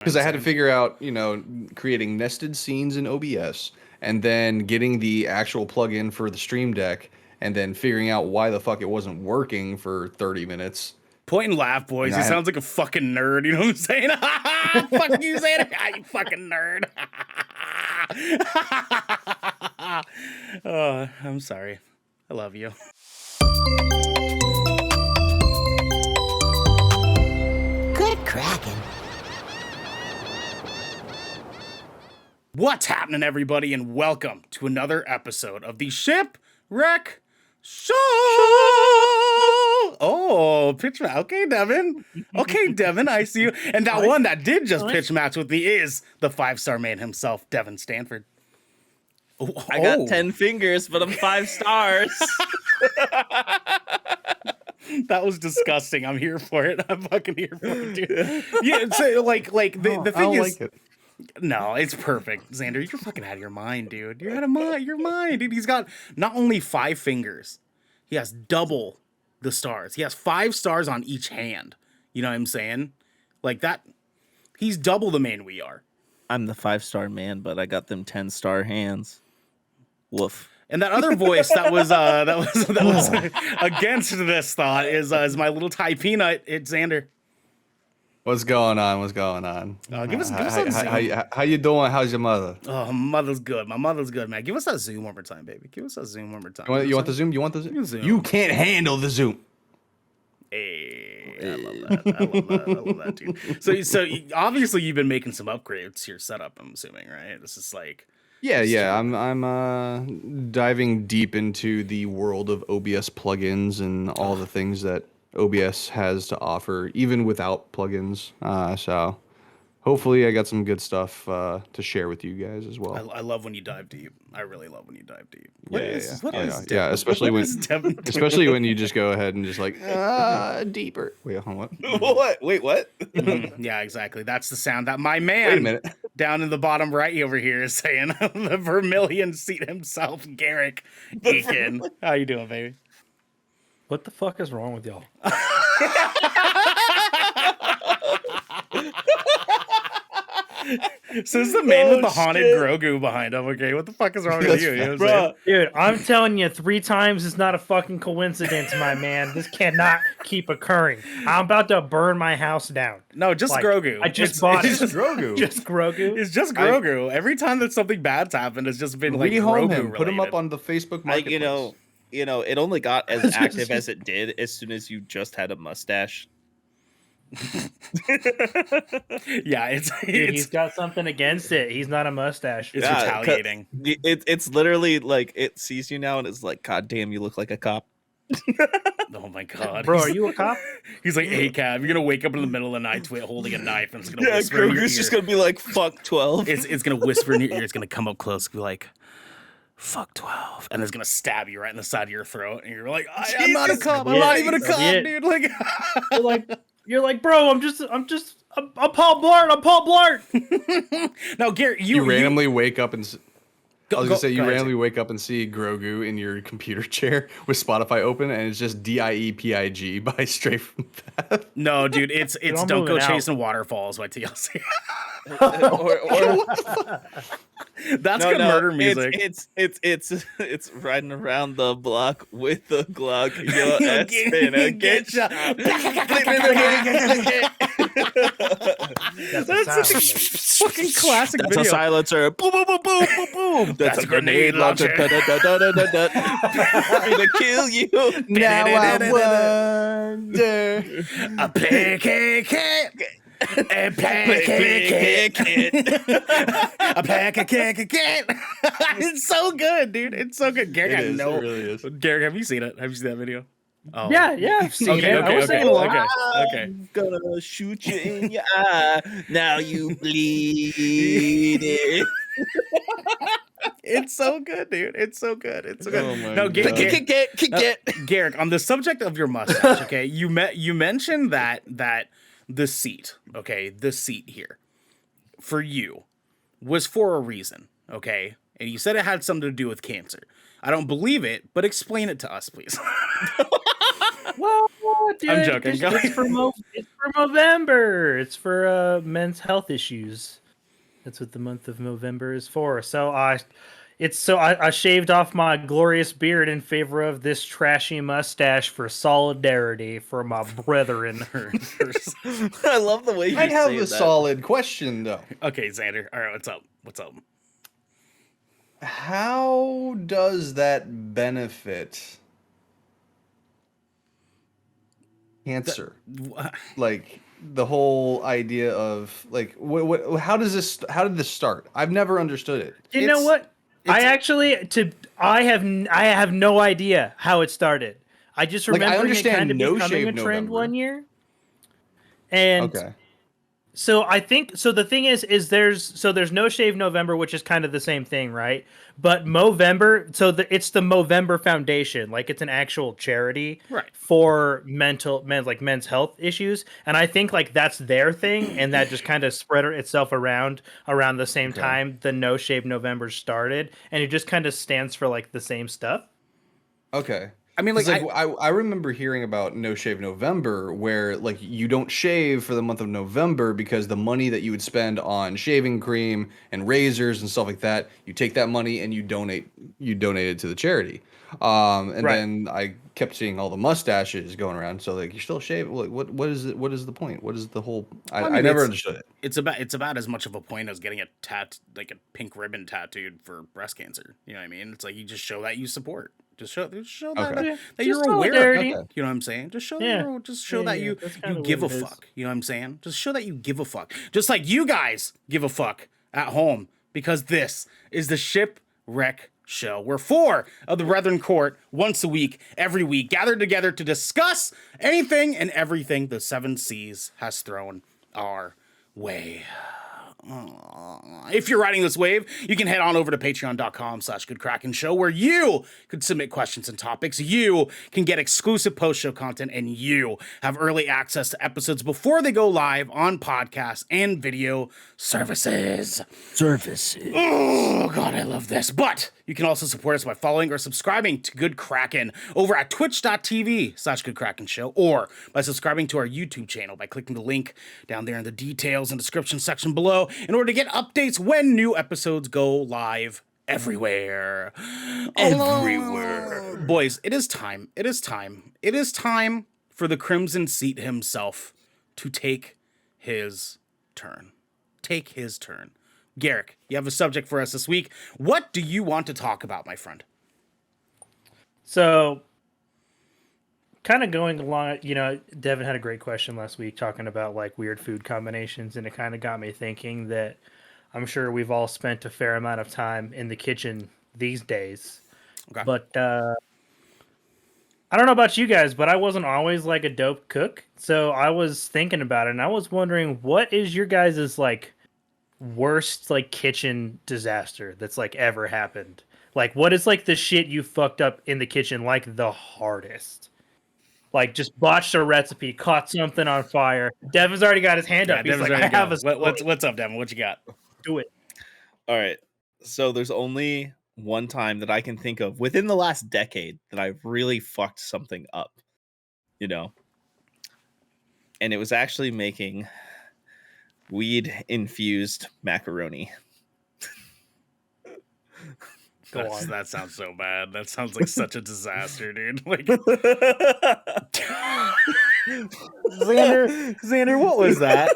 Because I had to figure out, creating nested scenes in OBS and then getting the actual plugin for the Stream Deck and then figuring out why the fuck it wasn't working for 30 minutes. Point and laugh, boys. He sounds like a fucking nerd. You know what I'm saying? Fuck you saying it. You fucking nerd. Oh, I'm sorry. I love you. Good Kraken. What's happening, everybody, and welcome to another episode of the Shipwreck Show. Oh, pitch match. Okay, Devin. Okay, Devin, I see you. And that one that did just pitch match with me is the 5-star man himself, Devin Stanford. Oh. I got 10 fingers, but I'm 5 stars. That was disgusting. I'm here for it. I'm fucking here for it, dude. Yeah, so the thing is, like it. No, it's perfect, Xander. You're fucking out of your mind, dude. You're out of your mind, dude. He's got not only 5 fingers, he has double the stars. He has 5 stars on each hand. You know what I'm saying? Like that. He's double the man we are. I'm the 5-star man, but I got them 10-star hands. Woof. And that other voice that was against this thought is my little Thai peanut. It's Xander. What's going on? Give us that Zoom. How you doing? How's your mother? Oh, mother's good. My mother's good, man. Give us that Zoom one more time, baby. Give us that Zoom one more time. You want the Zoom? You want the Zoom? You can't handle the Zoom. Hey, I love that, dude. So obviously you've been making some upgrades to your setup, I'm assuming, right? This is like... Yeah. I'm diving deep into the world of OBS plugins and all the things that OBS has to offer, even without plugins. So hopefully I got some good stuff to share with you guys as well. I love when you dive deep. I really love when you dive deep. Yeah. Especially when you just go ahead and just like deeper. Wait, hold on, what? Wait, what? Yeah, exactly. That's the sound that my man down in the bottom right over here is saying. The Vermilion seat himself, Garrick Eakin. How you doing, baby? What the fuck is wrong with y'all? Says the man with the haunted Grogu behind him. Okay, what the fuck is wrong with you? You know what I'm saying? Dude, I'm telling you, 3 times is not a fucking coincidence, my man. This cannot keep occurring. I'm about to burn my house down. No, just Grogu. I just bought it. Just Grogu. Just Grogu. It's just Grogu. Every time that something bad's happened, it's just been like Rehome Grogu him. related. Put him up on the Facebook Marketplace. It only got as active as it did as soon as you just had a mustache. Yeah, Dude, he's got something against it. He's not a mustache. It's retaliating. It's literally like it sees you now and it's like, God damn, you look like a cop. Oh my god, bro, are you a cop? He's like, hey, Cav, you're gonna wake up in the middle of the night holding a knife, and it's gonna whisper in your ear. Grogu's just gonna be like, fuck 12. It's gonna whisper in your ear. It's gonna come up close, and be like, fuck 12, and it's gonna stab you right in the side of your throat, and you're like, I'm not a cop. I'm not even a cop, dude. You're like, bro, I'm Paul Blart. I'm Paul Blart. No, Garrett, you randomly wake up and randomly wake up and see Grogu in your computer chair with Spotify open, and it's just DIEPIG by Straight From Path. No, dude, it's Don't Go Chasing Waterfalls by TLC. That's good murder music. It's riding around the block with the Glock. Your ass finna get shot. That's such a fucking classic video. That's a silencer. Boom, boom, boom, boom, boom, boom. That's a grenade launcher. Gonna kill you. Now I wonder. A pancake. A pancake. A pancake. It's so good, dude. It's so good. Garrett, it really is. Garrett, have you seen it? Have you seen that video? Oh. Yeah, I've seen it. Okay. I'm gonna shoot you in your eye. Now you bleeding. It's so good, dude. It's so good. Oh my no, God. Garrick, on the subject of your mustache, okay, you mentioned that the seat here for you was for a reason, okay? And you said it had something to do with cancer. I don't believe it, but explain it to us, please. Well, dude, I'm joking. It's for November. It's for men's health issues. That's what the month of November is for. So I shaved off my glorious beard in favor of this trashy mustache for solidarity for my brethren. I love the way you I have say a that. solid question though. Okay, Xander. All right, what's up? What's up? How does that benefit cancer? Like the whole idea of like how did this start? I've never understood it. You know what? I have no idea how it started. I just Like, I remember it understand kind of No becoming a Shave trend November. one year. And Okay. so I think the thing is there's No Shave November, which is kind of the same thing, right? But Movember, it's the Movember Foundation, like it's an actual charity Right. for men's health issues, and I think like that's their thing, and that just kind of spread itself around the same time the No Shave November started, and it just kind of stands for like the same stuff. Okay. I mean, like, I remember hearing about No Shave November, where like you don't shave for the month of November because the money that you would spend on shaving cream and razors and stuff like that, you take that money and you donate it to the charity. And Right. then I kept seeing all the mustaches going around. So like, you're still shaving. Like, what is it? What is the point? What is the whole? I mean, never understood it. it's about as much of a point as getting like a pink ribbon tattooed for breast cancer. You know what I mean? It's like you just show that you support. Just show that, Okay. that you're Just aware. solidarity. Okay. You know what I'm saying? Just show Yeah. that Yeah, you that's kinda you give a what it is. fuck. You know what I'm saying? Just show that you give a fuck. Just like you guys give a fuck at home, because this is the Shipwreck Show, where 4 of the Brethren Court, once a week, every week, gather together to discuss anything and everything the 7 Seas has thrown our way. If you're riding this wave, you can head on over to patreon.com/goodkraken show, where you could submit questions and topics. You can get exclusive post-show content, and you have early access to episodes before they go live on podcasts and video services. Oh, God, I love this. But you can also support us by following or subscribing to Good Kraken over at twitch.tv/Good Show, or by subscribing to our YouTube channel by clicking the link down there in the details and description section below in order to get updates when new episodes go live everywhere. Everywhere. Boys, it is time. It is time. It is time for the Crimson Seat himself to take his turn. Take his turn. Garrick, you have a subject for us this week. What do you want to talk about, my friend? So, kind of going along, Devin had a great question last week talking about like weird food combinations, and it kind of got me thinking that I'm sure we've all spent a fair amount of time in the kitchen these days. Okay. But I don't know about you guys, but I wasn't always like a dope cook. So I was thinking about it, and I was wondering, what is your guys' like worst like kitchen disaster that's like ever happened? Like, what is like the shit you fucked up in the kitchen like the hardest? Like, just botched a recipe, caught something on fire. Devin's already got his hand up. He's Devin's like, I ready to have go. a story. What's up, Devin? What you got? Do it. All right. So there's only one time that I can think of within the last decade that I've really fucked something up, and it was actually making weed infused macaroni. That sounds so bad. That sounds like such a disaster, dude. Like, Xander, what was that?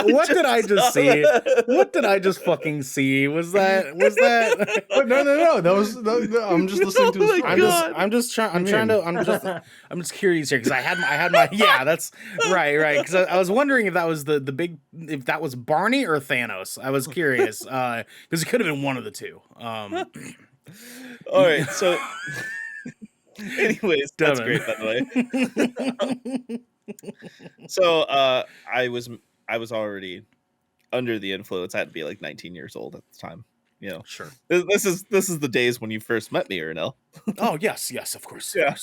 What did I just see? What did I just fucking see? Was that? No. That was. I'm just listening to his story. I'm just curious here because I had my yeah, that's right because I was wondering if that was if that was Barney or Thanos. I was curious because it could have been one of the two. All right, so anyways, that's great, by the way. So I was already under the influence. I had to be like 19 years old at the time. Sure. This is the days when you first met me, Ernell. Oh yes, of course. Yeah.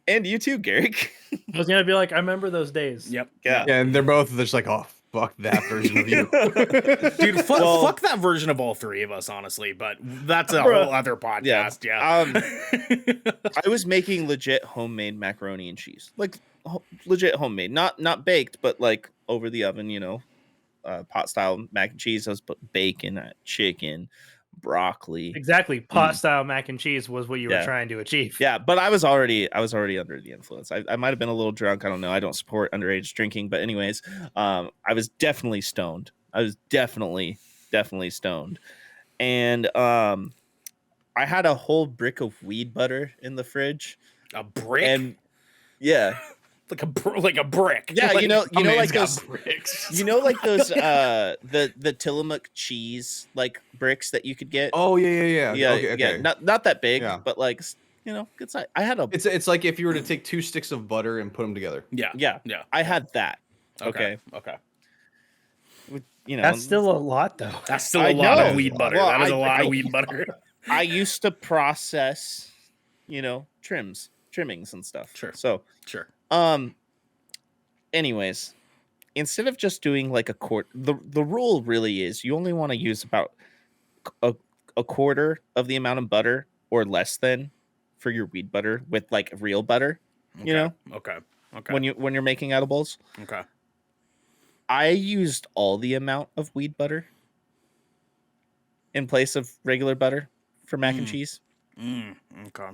And you too, Garrick. I was gonna be like, I remember those days. Yep. Yeah. Yeah, and they're both just like, oh fuck that version of you. Dude, fuck that version of all three of us, honestly. But that's a Bruh. whole other podcast. Yeah. I was making legit homemade macaroni and cheese, like legit homemade, not baked, but like over the oven, pot style mac and cheese. I was put bacon, chicken, broccoli. Exactly. Pot style mac and cheese was what you were trying to achieve. Yeah, but I was already under the influence. I might have been a little drunk. I don't know. I don't support underage drinking, but anyways, I was definitely stoned. I was definitely stoned, and I had a whole brick of weed butter in the fridge. A brick? And yeah. like a brick. Yeah, like, like those bricks. like those the Tillamook cheese like bricks that you could get. Oh yeah. Okay. Yeah. Not that big, Yeah. but like good size. I had a It's like if you were to take 2 sticks of butter and put them together. Yeah. I had that. Okay. That's still a lot, though. That's still a lot of know. weed butter. Well, that is a lot of weed butter. I used to process, trimmings and stuff. Sure. So Sure. anyways, instead of just doing like a quart, the rule really is you only want to use about a quarter of the amount of butter or less than for your weed butter with like real butter. Okay. When you're making edibles. Okay. I used all the amount of weed butter in place of regular butter for mac and cheese. Okay.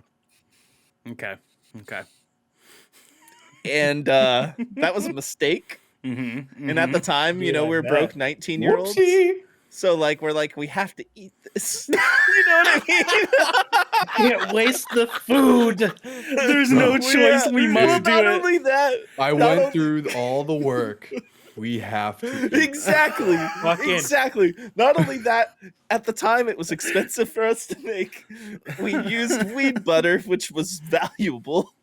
And that was a mistake. And at the time, we were broke 19-year-olds. So like we're like, we have to eat this. You know what I mean? Can't waste the food. There's no choice. We must do not it. only that, I went through all the work. We have to. Exactly. Exactly. Not only that, at the time it was expensive for us to make. We used weed butter, which was valuable.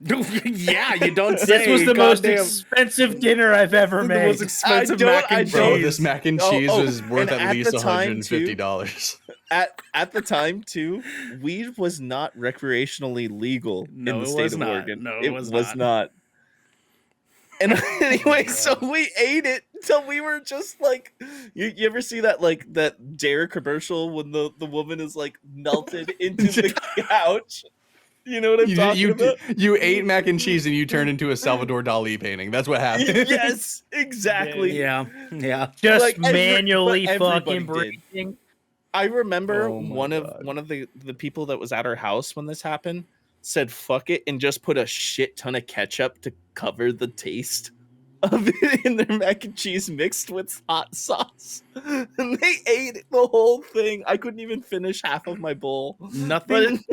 Yeah, you don't say. This was the most expensive dinner I've ever The made. most expensive mac and cheese. Bro, this mac and cheese Oh, was worth and at at least the time, $150. At the time too, weed was not recreationally legal in the state of Oregon. No, it was not. And anyway, so we ate it until we were just like, you ever see that like that Dare commercial when the woman is like melted into the couch? You know what I'm talking about? You ate mac and cheese and you turned into a Salvador Dali painting. That's what happened. Yes, exactly. Yeah. Just Like, manually everybody fucking breathing. I remember Oh my one God. of the people that was at our house when this happened said fuck it and just put a shit ton of ketchup to cover the taste of it in their mac and cheese mixed with hot sauce. And they ate the whole thing. I couldn't even finish half of my bowl. Nothing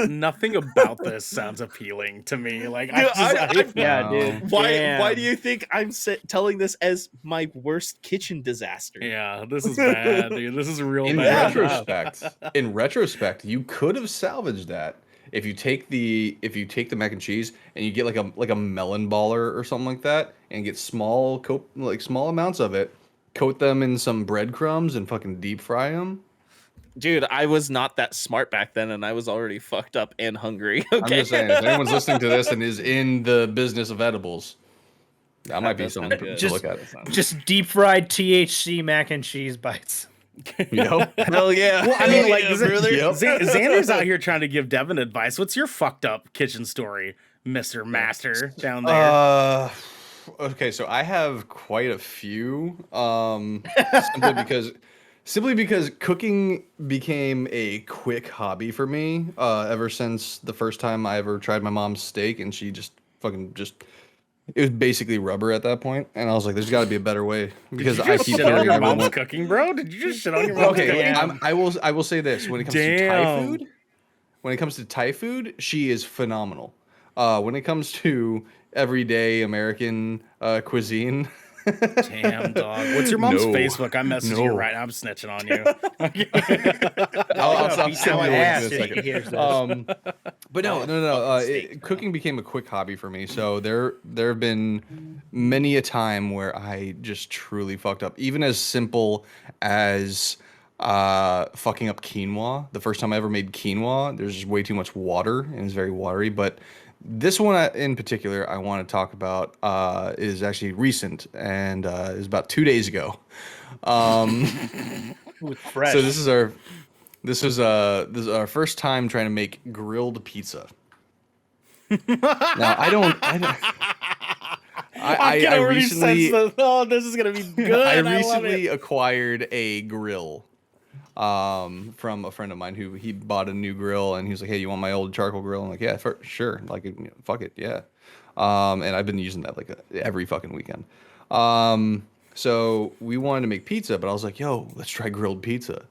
about this sounds appealing to me. Like, Yeah, dude. Why do you think I'm telling this as my worst kitchen disaster? Yeah, this is bad, dude. This is real In bad. retrospect, you could have salvaged that if you take the mac and cheese and you get like a melon baller or something like that and get small amounts of it, coat them in some breadcrumbs and fucking deep fry them. Dude, I was not that smart back then, and I was already fucked up and hungry. Okay? I'm just saying, if anyone's listening to this and is in the business of edibles, that might be something to look at. Just deep fried THC mac and cheese bites. Yep. Hell yeah. Well, I mean, like, Yep. Xander's out here trying to give Devin advice. What's your fucked up kitchen story, Mr. Master, down there? Okay, so I have quite a few. Simply because cooking became a quick hobby for me. Ever since the first time I ever tried my mom's steak, and she it was basically rubber at that point, and I was like, "There's got to be a better way." Because I keep shit on hearing your everyone. mom's cooking, bro. Did you just shit on your mom's Okay, cooking? I will say this: when it comes to Thai Damn. food, she is phenomenal. When it comes to everyday American cuisine, Damn, dog. What's your mom's No. Facebook? I'm messaging you No. right now. I'm snitching on you. I'll Beat send our you a link ass in a if second. he hears this. But no. steak, bro. Cooking became a quick hobby for me. So there have been many a time where I just truly fucked up. Even as simple as fucking up quinoa. The first time I ever made quinoa, there's just way too much water and it's very watery. But This one in particular I want to talk about is actually recent and is about 2 days ago. Ooh, it's fresh. So this is our first time trying to make grilled pizza. Now I can already sense that. Oh, this is gonna be good. I love recently it. acquired a grill from a friend of mine who he bought a new grill and he was like, "Hey, you want my old charcoal grill?" I'm like, "Yeah, for sure. Like, fuck it, yeah." And I've been using that like every fucking weekend. So we wanted to make pizza, but I was like, "Yo, let's try grilled pizza."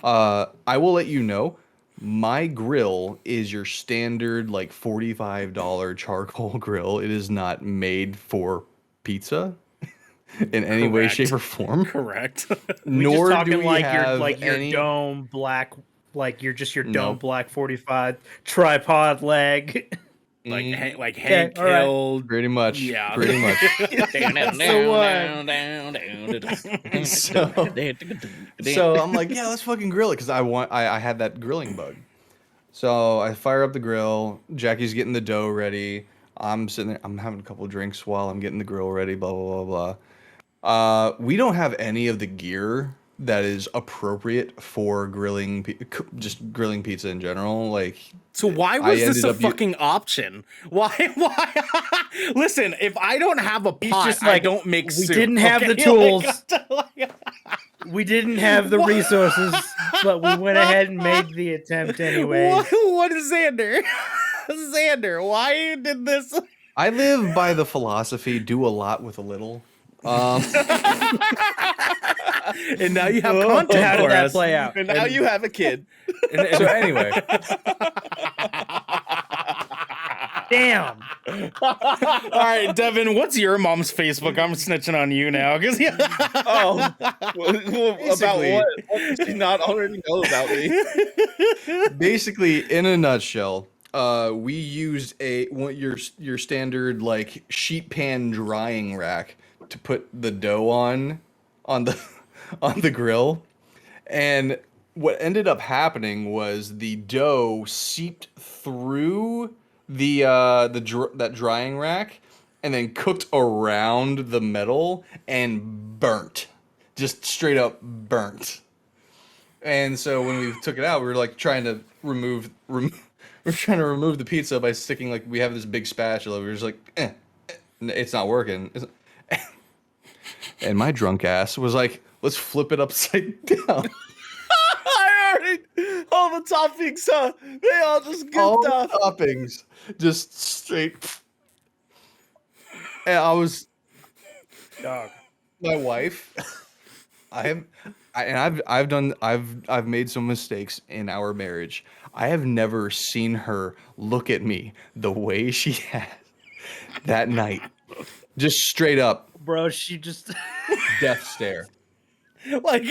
I will let you know, my grill is your standard like $45 charcoal grill. It is not made for pizza in any way, Correct. shape, or form. Correct. We Nor just do talking we like have your any. dome black, like you're just your dome Nope. black 45 tripod leg. Like Okay, Hank all right. killed. Pretty much. Yeah. Pretty much. So I'm like, yeah, let's fucking grill it because I had that grilling bug. So I fire up the grill. Jackie's getting the dough ready. I'm sitting there. I'm having a couple drinks while I'm getting the grill ready. Blah blah blah blah. We don't have any of the gear that is appropriate for grilling, just grilling pizza in general. Like, So why I was this ended a up fucking option? Why? Listen, if I don't have a pot, just I like, don't make we soup. didn't have the okay? tools. Like, We didn't have the resources, but we went ahead and made the attempt anyway. what is Xander? Xander, why did this? I live by the philosophy: do a lot with a little. And now you have content How for did that us. play out? And now you have a kid. So anyway, Damn. All right, Devin, what's your mom's Facebook? I'm snitching on you now because Oh, about what? What does she not already know about me? basically, in a nutshell, we used your standard like sheet pan drying rack to put the dough on the on the grill, and what ended up happening was the dough seeped through that drying rack and then cooked around the metal and burnt, just straight up burnt. And so when we took it out, we were like trying to we're trying to remove the pizza by sticking, like, we have this big spatula. We were just like, it's not working. And my drunk ass was like, let's flip it upside down. All the toppings, they all just goofed All the off. toppings just straight. And I was Dog. my wife. I've made some mistakes in our marriage. I have never seen her look at me the way she had that night. Just straight up Bro, she just death stare. like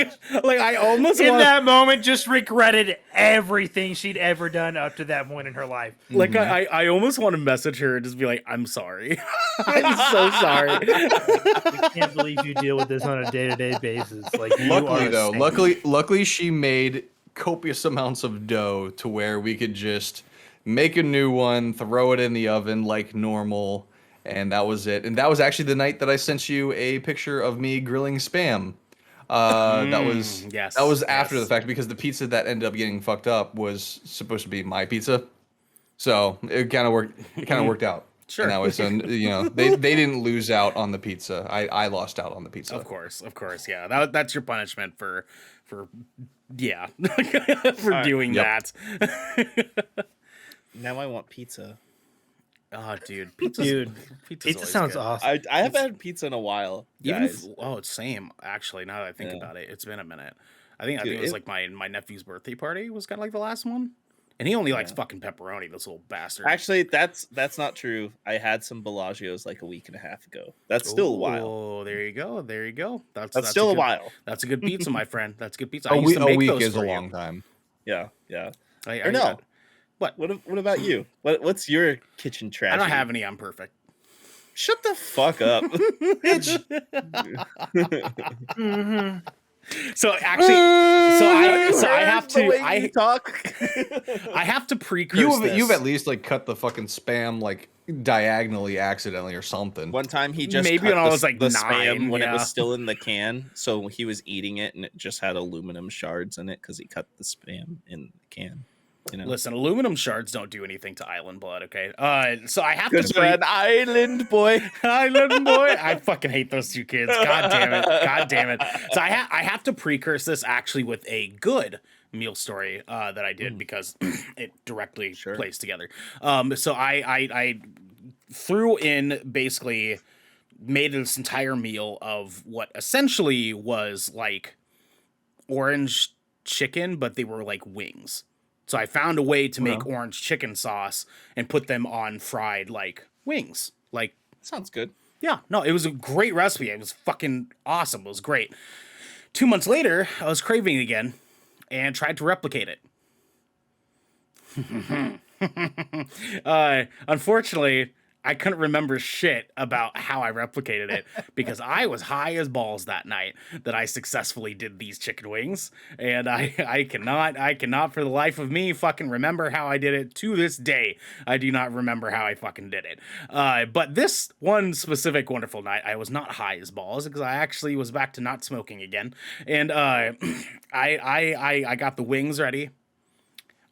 I almost in want that moment just regretted everything she'd ever done up to that point in her life. like I almost want to message her and just be like, I'm sorry. I'm so sorry. I can't believe you deal with this on a day-to-day basis. Like, you Luckily are a though, saint. luckily she made copious amounts of dough to where we could just make a new one, throw it in the oven like normal, and that was it. And that was actually the night that I sent you a picture of me grilling Spam. That was after the fact, because the pizza that ended up getting fucked up was supposed to be my pizza, so it kind of worked. It kind of worked out. Sure. In that way, so they didn't lose out on the pizza. I lost out on the pizza. Of course, yeah. That's your punishment for yeah, for doing Yep. that. Now I want pizza. Oh, dude, Dude, pizza sounds awesome. I haven't had pizza in a while, guys. It's same actually. Now that I think about it, it's been a minute. I think Dude, it was like my nephew's birthday party was kind of like the last one, and he only likes fucking pepperoni. This little bastard. Actually, that's not true. I had some Bellagio's like a week and a half ago. That's still a while. Oh, there you go. That's still a while. That's a good pizza, my friend. That's a good pizza. A I used to make week those is a for you. long time. Yeah. I Or no. What? What about you? What's your kitchen tragedy? I don't have any. I'm perfect. Shut the fuck up. So actually, so I have The way to you talk. I have to precurse this. You've at least like cut the fucking spam like diagonally accidentally or something. One time he just Maybe cut when I the, was, like, the 9, spam when it yeah. was still in the can, so he was eating it and it just had aluminum shards in it because he cut the spam in the can. You know, Listen, aluminum shards don't do anything to island blood, okay? So I have because to you're an island boy. Island boy. I fucking hate those two kids. God damn it. God damn it. So I have to precurse this actually with a good meal story that I did because it directly plays together. So I threw in basically made this entire meal of what essentially was like orange chicken, but they were like wings. So I found a way to make orange chicken sauce and put them on fried like wings. Like, Sounds good. yeah, no, it was a great recipe. It was fucking awesome. It was great. 2 months later, I was craving again and tried to replicate it. Unfortunately, I couldn't remember shit about how I replicated it because I was high as balls that night that I successfully did these chicken wings. And I cannot for the life of me fucking remember how I did it to this day. I do not remember how I fucking did it. But this one specific wonderful night, I was not high as balls because I actually was back to not smoking again. And I got the wings ready.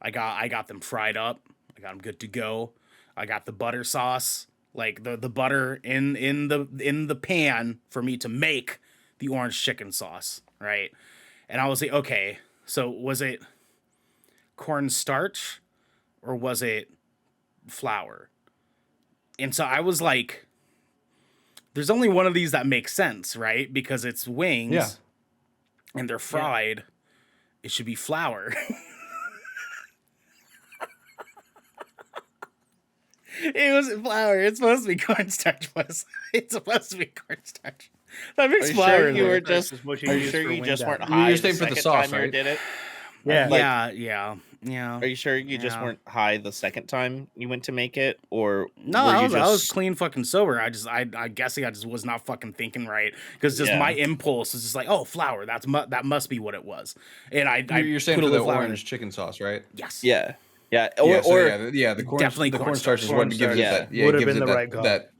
I got them fried up. I got them good to go. I got the butter sauce, like the butter in the pan for me to make the orange chicken sauce, right? And I was like, okay, so was it cornstarch or was it flour? And so I was like, there's only one of these that makes sense, right? Because it's wings and they're fried. It should be flour. It wasn't flour. It's supposed to be cornstarch. It's supposed to be cornstarch. That makes flour. Sure in you there. were just? Are you sure you just weren't high? You're staying for the second sauce, time you right? did it? Yeah. Like, Yeah. Are you sure you just Yeah. weren't high the second time you went to make it, or No, were you I was just- clean fucking sober. I guessing I just was not fucking thinking right because just my impulse was just like, oh, flour. That must be what it was. And You're saying put a for the little flour in orange chicken sauce, right? it. Yes. Yeah, The Definitely cornstarch is cornstarch. what gives it Yeah. that. Yeah, Would it have gives been it the that, right call. that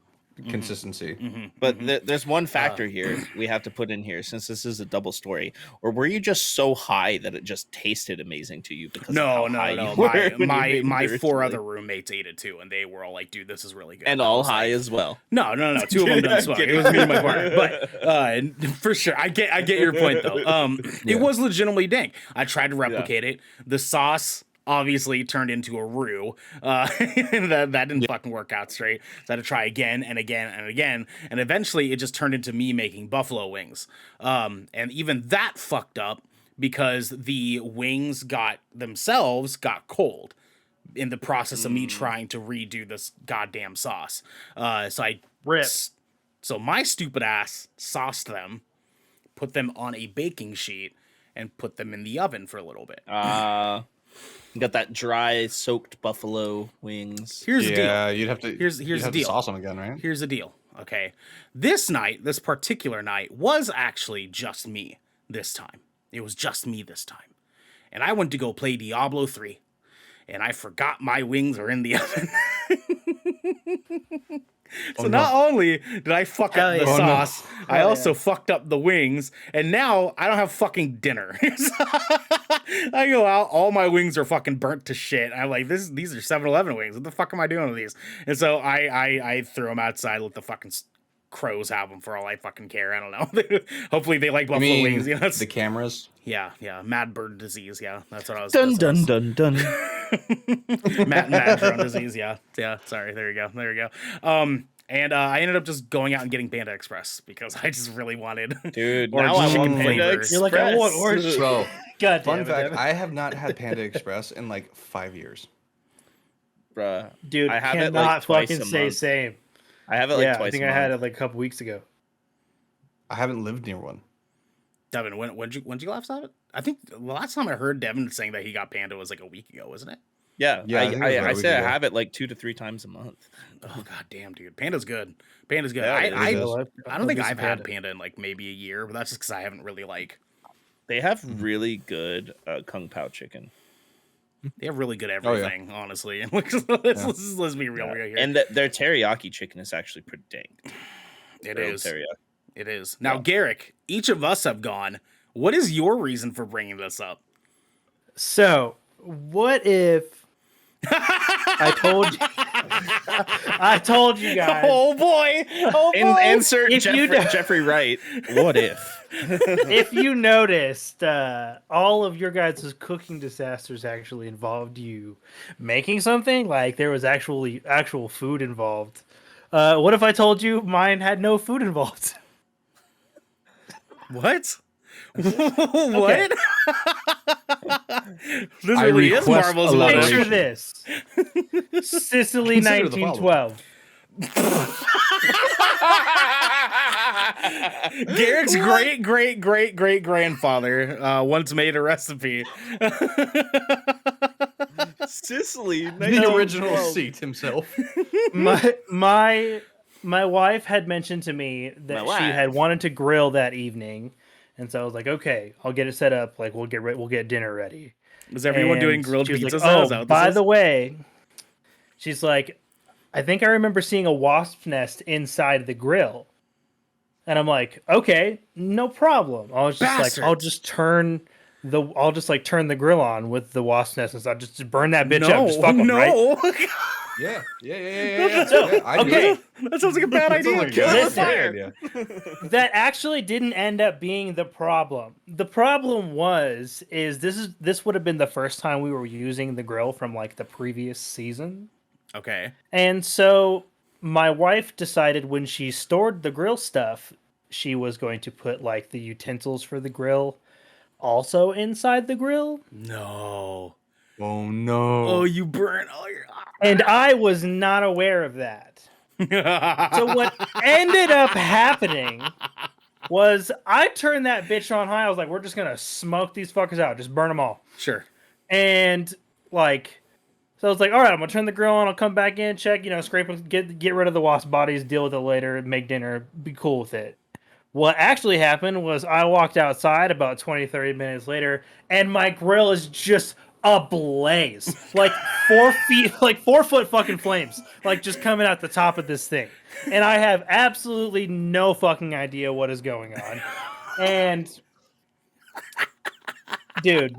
consistency. but there's one factor here we have to put in here since this is a double story. Or were you just so high that it just tasted amazing to you? Because of how high you were when you made My it 4 originally? other roommates ate it too, and they were all like, "Dude, this is really good." and I all was high like, as well. No. 2 of them didn't smoke. It was me and my partner. But for sure, I get your point though. It was legitimately dank. I tried to replicate it. The sauce obviously turned into a roux. That didn't fucking work out straight. So I had to try again and again and again. And eventually it just turned into me making buffalo wings. And even that fucked up because the wings got cold in the process of me trying to redo this goddamn sauce. So my stupid ass sauced them, put them on a baking sheet, and put them in the oven for a little bit. You got that dry soaked buffalo wings. Here's the deal. Yeah, you'd have to. Here's you'd the have to deal. sauce them again, right? Here's the deal. Okay. This particular night was actually just me this time. It was just me this time. And I went to go play Diablo 3. And I forgot my wings are in the oven. So not only did I fuck up the sauce, I also fucked up the wings, and now I don't have fucking dinner. I go out, all my wings are fucking burnt to shit. I'm like, these are 7-Eleven wings. What the fuck am I doing with these? And so I threw them outside, let the fucking crows have them for all I fucking care. I don't know. Hopefully they like buffalo wings. You know, the cameras. Yeah, mad bird disease. Yeah, that's what I was. Dun that's what I dun dun dun. mad drone disease. Yeah. Sorry. There you go. And I ended up just going out and getting Panda Express because I just really wanted. Dude, orange now I chicken want Panda flavors. You're like, I want Express. orange. Bro, God damn fun it, fact: Devin. I have not had Panda Express in like 5 years. Bruh. Dude, I have cannot it like twice fucking a say month. same. I have it like Yeah, twice I think a I had month. it like a couple weeks ago. I haven't lived near one. Devin, when'd you last have it? I think the last time I heard Devin saying that he got Panda was like a week ago, wasn't it? Yeah, Yeah, I think it was about I a week say I ago. have it like 2 to 3 times a month. Oh god damn, dude, Panda's good. Yeah, it I is. don't think I've had Panda in like maybe a year, but that's just because I haven't really like They have really good kung pao chicken. They have really good everything, honestly. let's be real here. And their teriyaki chicken is actually pretty dang. It Grilled is. teriyaki. It is. Now, Garrick, each of us have gone. What is your reason for bringing this up? So, what if I told you guys? Oh boy! Oh boy! Insert Jeffrey Wright. What if? If you noticed, all of your guys' cooking disasters actually involved you making something. Like there was actual food involved. What if I told you mine had no food involved? What? What? This I really is request Marvel's elaboration. Picture this: Sicily, Consider the 1912. Garrick's great grandfather once made a recipe. Sicily. The original seat himself. My wife had mentioned to me that she had wanted to grill that evening, and so I was like, okay, I'll get it set up. Like we'll get dinner ready. Was everyone doing grilled she was pizzas? Like, by the way, she's like, I think I remember seeing a wasp nest inside the grill. And I'm like, okay, no problem. I was just like, I'll just turn the grill on with the wasp nest and stuff. Just burn that bitch up. Just fuck them, right? Yeah. Okay, that sounds like a bad idea. Listen, that actually didn't end up being the problem. The problem this would have been the first time we were using the grill from like the previous season. Okay. And so my wife decided when she stored the grill stuff, she was going to put like the utensils for the grill also inside the grill. No. Oh no. Oh, you burnt all your. And I was not aware of that. So what ended up happening was I turned that bitch on high. I was like, we're just going to smoke these fuckers out. Just burn them all. Sure. And like, so I was like, all right, I'm going to turn the grill on. I'll come back in, check, scrape them, get rid of the wasp bodies, deal with it later, make dinner, be cool with it. What actually happened was I walked outside about 20, 30 minutes later, and my grill is just ablaze. Like 4 foot fucking flames, like just coming out the top of this thing. And I have absolutely no fucking idea what is going on. And dude,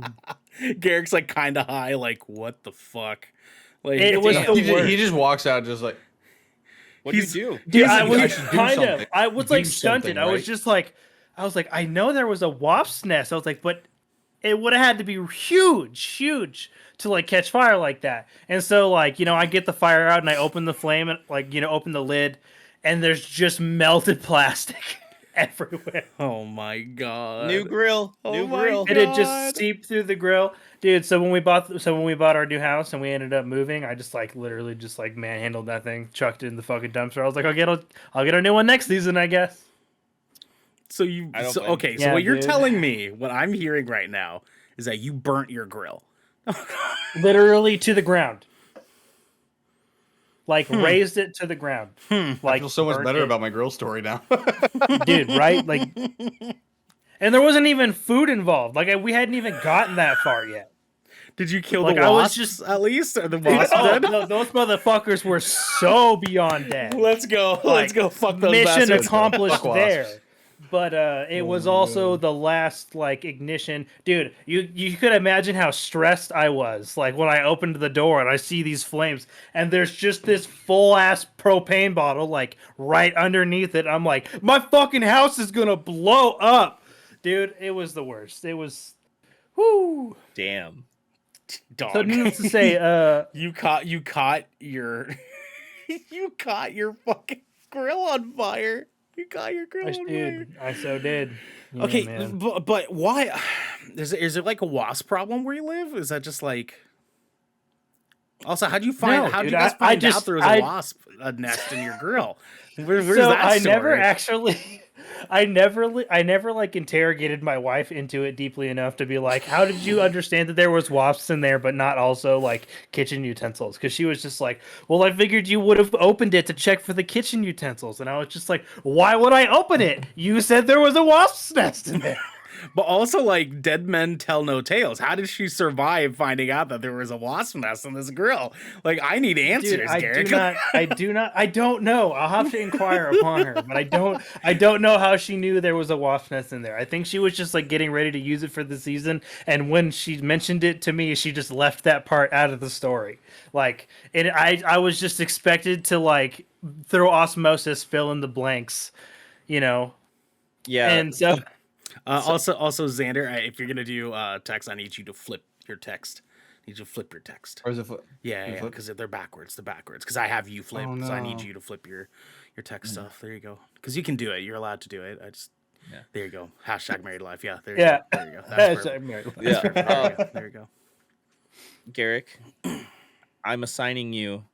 Garrick's like kind of high, like what the fuck? Like it was the worst. He just walks out just like, what do you do? Dude, I I should was do like something, stunted. right? I was like, I know there was a wasp's nest. I was like, but it would have had to be huge to like catch fire like that. And so like, I get the fire out and I open the flame and like, open the lid and there's just melted plastic everywhere. Oh my god. New grill. New grill. And it just seeped through the grill. Dude, so when we bought our new house and we ended up moving, I just like literally just like manhandled that thing, chucked it in the fucking dumpster. I was like, I'll get a new one next season, I guess. So Yeah, what you're dude. telling me, what I'm hearing right now, is that you burnt your grill. Literally to the ground. Like raised it to the ground. I Like feel so much burnt better it. about my grill story now. Dude, right? Like, and there wasn't even food involved. Like we hadn't even gotten that far yet. Did you kill Like, the I was wasps just- at least? Or the wasp Oh, dead? no, those motherfuckers were so beyond dead. Let's go. Let's go. Fuck those Mission bastards. accomplished Fuck there. wasps. But it was also the last like ignition. Dude, you could imagine how stressed I was like when I opened the door and I see these flames and there's just this full ass propane bottle like right underneath it. I'm like, my fucking house is gonna blow up. Dude, it was the worst. It was whoo. Damn. Dog. So needless to say, you caught your you caught your fucking grill on fire. You caught your grill on fire. dude, I so did. Yeah, Okay, man. but why? Is it like a wasp problem where you live? Is that just like? Also, how do you find? No, how do dude, you guys I find just- out there was a wasp nest in your grill? Where's So that I story? never actually, I never like interrogated my wife into it deeply enough to be like, how did you understand that there was wasps in there, but not also like kitchen utensils? Because she was just like, well, I figured you would have opened it to check for the kitchen utensils, and I was just like, why would I open it? You said there was a wasp's nest in there. But also, like, dead men tell no tales. How did she survive finding out that there was a wasp nest in this grill? Like, I need answers, Dude, Garrett. I don't know. I'll have to inquire upon her, but I don't know how she knew there was a wasp nest in there. I think she was just like getting ready to use it for the season, and when she mentioned it to me, she just left that part out of the story. Like, and I was just expected to like through osmosis fill in the blanks, you know. Yeah. And so Also, Xander, if you're gonna do text, I need you to flip your text. I need you to flip your text. Or is it flip? Yeah, because they're backwards. They're backwards. Because I have you flip, Oh, so I need no. you to flip your text stuff. There you go. Because you can do it. You're allowed to do it. There you go. Hashtag married life. Yeah. There you go. There you go. That's perfect. Yeah. There you go. Garrick, I'm assigning you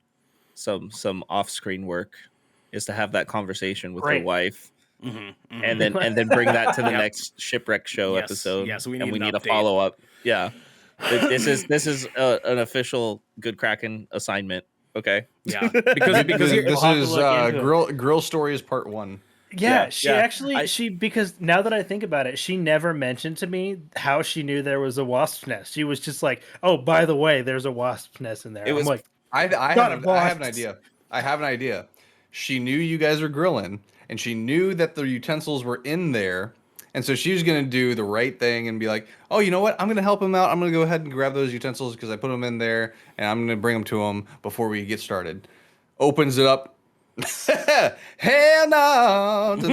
some off-screen work is to have that conversation with your Great. wife. Mm-hmm, And then bring that to the Yep. next Shipwreck show Yes, episode. yes, we and need we an need a update. follow up. Yeah, this is an official Good Kraken assignment. Okay. Yeah. Because This you're, We'll have to is look into it. grill stories part 1. yeah, Yeah, she yeah. actually because now that I think about it, she never mentioned to me how she knew there was a wasp nest. She was just like, "Oh, by the way, there's a wasp nest in there." It was- I'm like, I have God, an wasps. idea. I have an idea. She knew you guys were grilling, and she knew that the utensils were in there, and so she was gonna do the right thing and be like, "Oh, you know what? I'm gonna help him out. I'm gonna go ahead and grab those utensils because I put them in there, and I'm gonna bring them to him before we get started." Opens it up. Hell no! I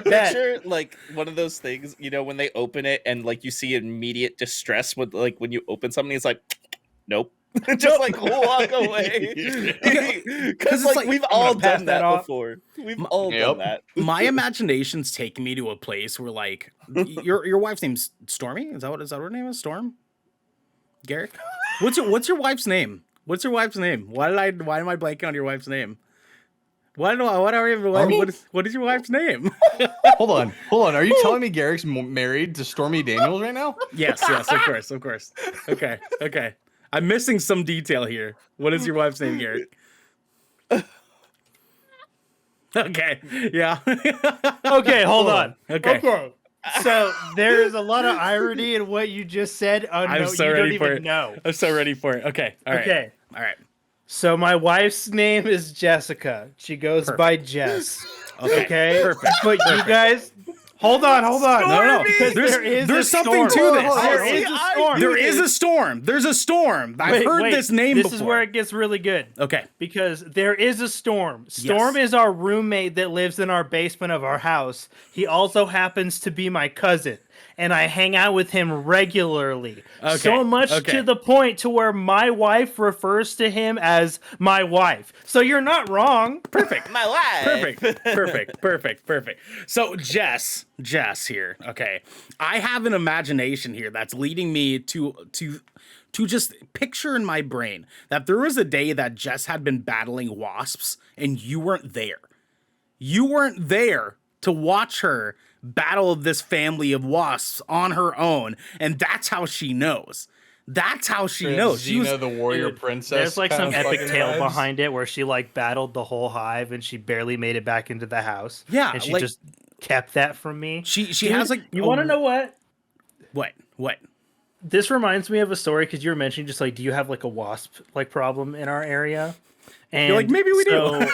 picture like one of those things, you know, when they open it and like you see immediate distress with like when you open something, it's like, nope. Just like walk away. Because it's like like, we've I'm all gonna pass done that that off. before. We've all Yep. done that. my imagination's taking me to a place where, like, your wife's name's Stormy. Is that what her name is? Storm. Garrett. What's your wife's name? What's your wife's name? Why am I blanking on your wife's name? What is your wife's name? Hold on. Are you telling me Garrick's married to Stormy Daniels right now? Yes, of course. Okay. I'm missing some detail here. What is your wife's name, Garrett? Okay. Yeah. "Okay, hold on. Okay. So there's a lot of irony in what you just said. Oh, I'm no, so you don't ready for even it. know. I'm so ready for it. Okay. All right. Okay. All right. So my wife's name is Jessica. She goes by Jess. Okay. Perfect. But you guys, hold on. No. Because There's something to this. There is a storm. There is a storm. There's a storm. I've Wait, heard wait. this name This before. is where it gets really good. Okay. Because there is a Storm. Storm is our roommate that lives in our basement of our house. He also happens to be my cousin, and I hang out with him regularly. Okay, So much okay. to the point to where my wife refers to him as my wife. So you're not wrong. Perfect. My life. Perfect. So Jess here. Okay. I have an imagination here that's leading me to just picture in my brain that there was a day that Jess had been battling wasps and you weren't there. You weren't there to watch her battle this family of wasps on her own, and that's how she knows. That's how she knows. She was Xena, the warrior princess. There's like some kind of epic fucking tale vibes. behind it where she like battled the whole hive and she barely made it back into the house. Yeah, And she like- just kept that from me. she Dude, has like you want to know what? What? This reminds me of a story because you were mentioning just like, do you have like a wasp like problem in our area? And You're like, maybe we do.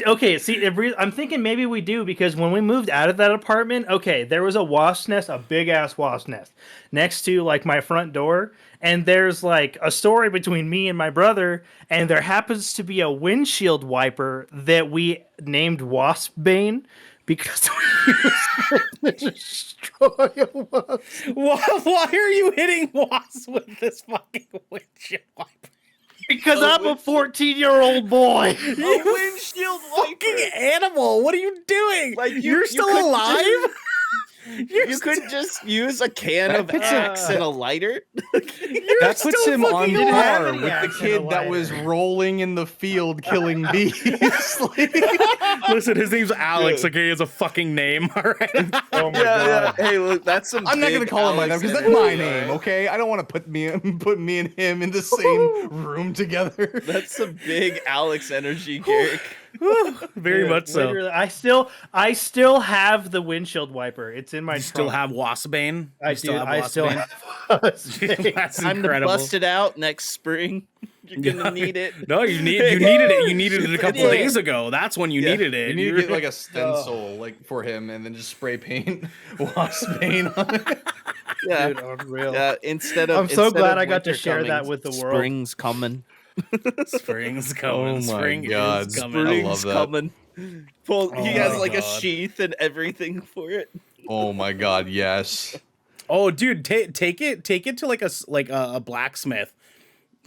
Okay, see, I'm thinking maybe we do because when we moved out of that apartment, okay, there was a wasp nest, a big ass wasp nest next to like my front door, and there's like a story between me and my brother, and there happens to be a windshield wiper that we named Waspbane because we used it to destroy a wasp. Why are you hitting wasps with this fucking windshield wiper? Because I'm a 14-year-old boy. A windshield Fucking animal! What are you doing? Like, you're still couldn't alive? just- You could just use a can That of puts Axe and a lighter. That puts him on fucking par alive. with the Yeah, kid and a that was lighter. rolling in the field killing bees. Like- Listen, his name's Alex. Okay, he has a fucking name. All right. Oh my god. Hey, look, that's some. I'm not gonna big call him by that Alex because that's my energy, name, alright? okay? I don't want to put me and him in the same room together. That's some big Alex energy, Garrick. Very Dude, much so. literally, I still have the windshield wiper. It's in my You still trunk. have Waspbane? I You still do. have I still Waspbane? have Waspbane. That's Time to incredible. bust it out next spring. You're gonna need it. No, you needed it. You needed it a couple Yeah. days ago. That's when you needed it. You need to You're- get like a stencil like for him, and then just spray paint Waspbane on it. Yeah, Dude, unreal. yeah. Instead of I'm so instead glad of I got to winter share that coming, with the world. Spring's coming. Spring's coming. Oh my Spring God. is coming. I love Spring's that. coming. Well, he Oh has my like a God. sheath and everything for it. Oh my God, yes. Oh, dude, take it to like a blacksmith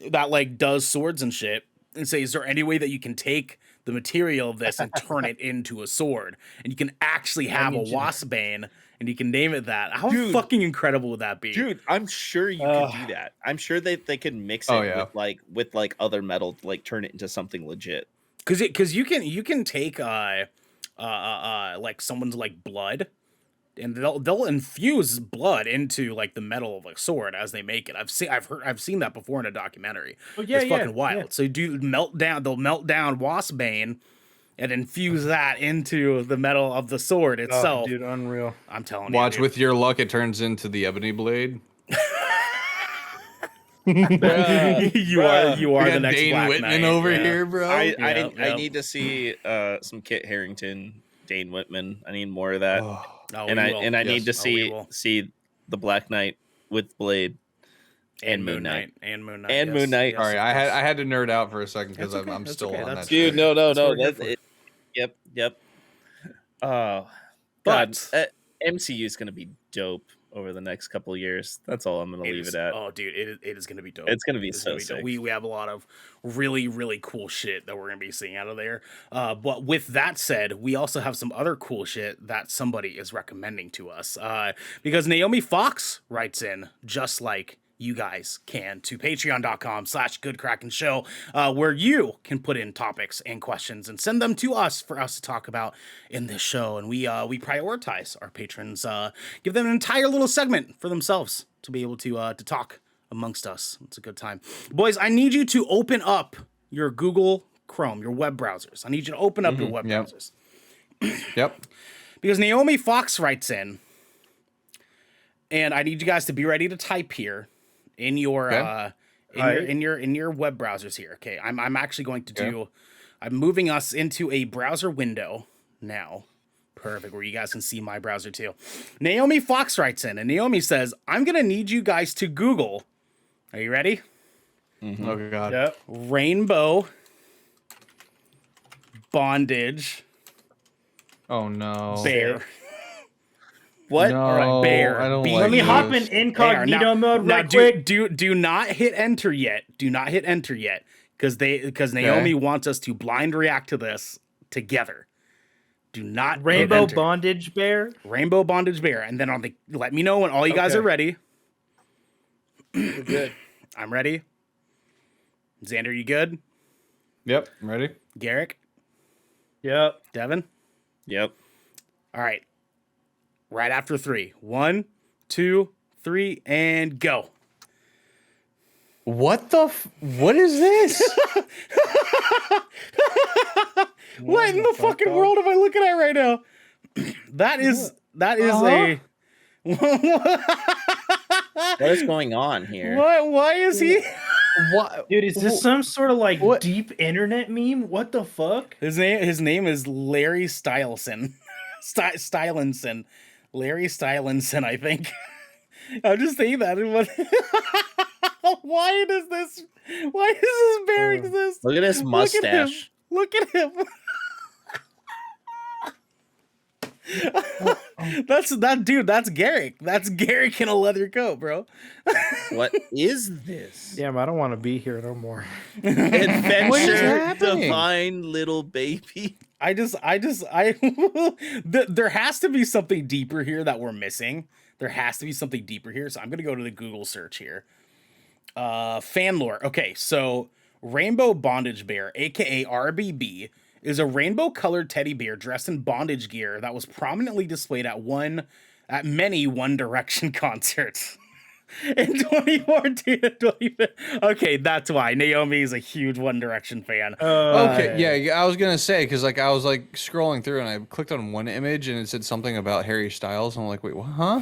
that like does swords and shit, and say, is there any way that you can take the material of this and turn it into a sword, and you can actually have a Waspbane, and you can name it that? How Dude. fucking incredible would that be? Dude, I'm sure you could do that. I'm sure they could mix it Oh, yeah. with like other metal to like turn it into something legit. Because you can take like someone's like blood, and they'll infuse blood into like the metal of a sword as they make it. I've seen that before in a documentary. Oh, yeah, It's yeah, fucking wild. yeah. So they'll melt down Waspbane and infuse that into the metal of the sword itself. Oh, dude, unreal. I'm telling Watch, you. with your luck, it turns into the ebony blade. you are We the got next Dane Black Whitman Knight, over yeah. here, bro. I need to see some Kit Harington, Dane Whitman. I need more of that. Oh, Oh, and we will. I need to Oh, we will. see the Black Knight with Blade and Moon Knight. and Moon Knight And yes, Moon Knight. yes, all right, of course. I had to nerd out for a second because That's okay, I'm that's still okay, on that's- that. Dude, train. no, That's what we're here that's for. it. Yep. God, But MCU is gonna be dope over the next couple of years. That's all I'm gonna leave it at. Oh, dude, it is gonna be dope. It's gonna be It's so gonna be dope. sick. We have a lot of really, really cool shit that we're gonna be seeing out of there. But with that said, we also have some other cool shit that somebody is recommending to us. Because Naomi Fox writes in, just like you guys can, to patreon.com/goodkrakenshow, where you can put in topics and questions and send them to us for us to talk about in this show. And we prioritize our patrons, give them an entire little segment for themselves to be able to talk amongst us. It's a good time. Boys, I need you to open up your Google Chrome, your web browsers. I need you to open up your web yep. browsers. Yep. Because Naomi Fox writes in, and I need you guys to be ready to type here in your Okay. in your web browsers here. Okay, I'm actually going to do. I'm moving us into a browser window now. Perfect, where you guys can see my browser too. Naomi Fox writes in, and Naomi says, "I'm gonna need you guys to Google. Are you ready? Oh God. Yep. Rainbow bondage Oh no. bear." What? No, Alright, bear. I don't Be- like Let me this. hop in There. incognito Now- mode now right quick. do not hit enter yet. Do not hit enter yet, because Naomi wants us to blind react to this together. Do not hit Rainbow enter. Bondage Bear. Rainbow bondage bear, and then on the let me know when all you guys Okay. are ready. We're good. I'm ready. Xander, you good? Yep. Ready? Garrick, Yep. Devin. Yep. All right. Right after 3. 1, 2, 3, and go. What the? What is this? What in the fucking world am I looking at right now? that is a What is going on here? what? Why is he? What? Dude, is this some sort of like What? deep internet meme? What the fuck? His name is Larry Stylinson. Stylinson. Larry Stylinson, I think. I'm just saying that. Why does this bear exist? Look at his mustache. Look at him. That's Garrick. That's Garrick in a leather coat, bro. What is this? Damn, I don't want to be here no more. Adventure happening? divine little baby. There has to be something deeper here that we're missing. There has to be something deeper here. So I'm gonna go to the Google search here. Fan lore. Okay, so Rainbow Bondage Bear, aka RBB, is a rainbow-colored teddy bear dressed in bondage gear that was prominently displayed at many One Direction concerts. In 2014 and 2015. Okay, that's why. Naomi is a huge One Direction fan. Okay, yeah, I was gonna say because like I was like scrolling through and I clicked on one image and it said something about Harry Styles and I'm like, wait, what? Huh?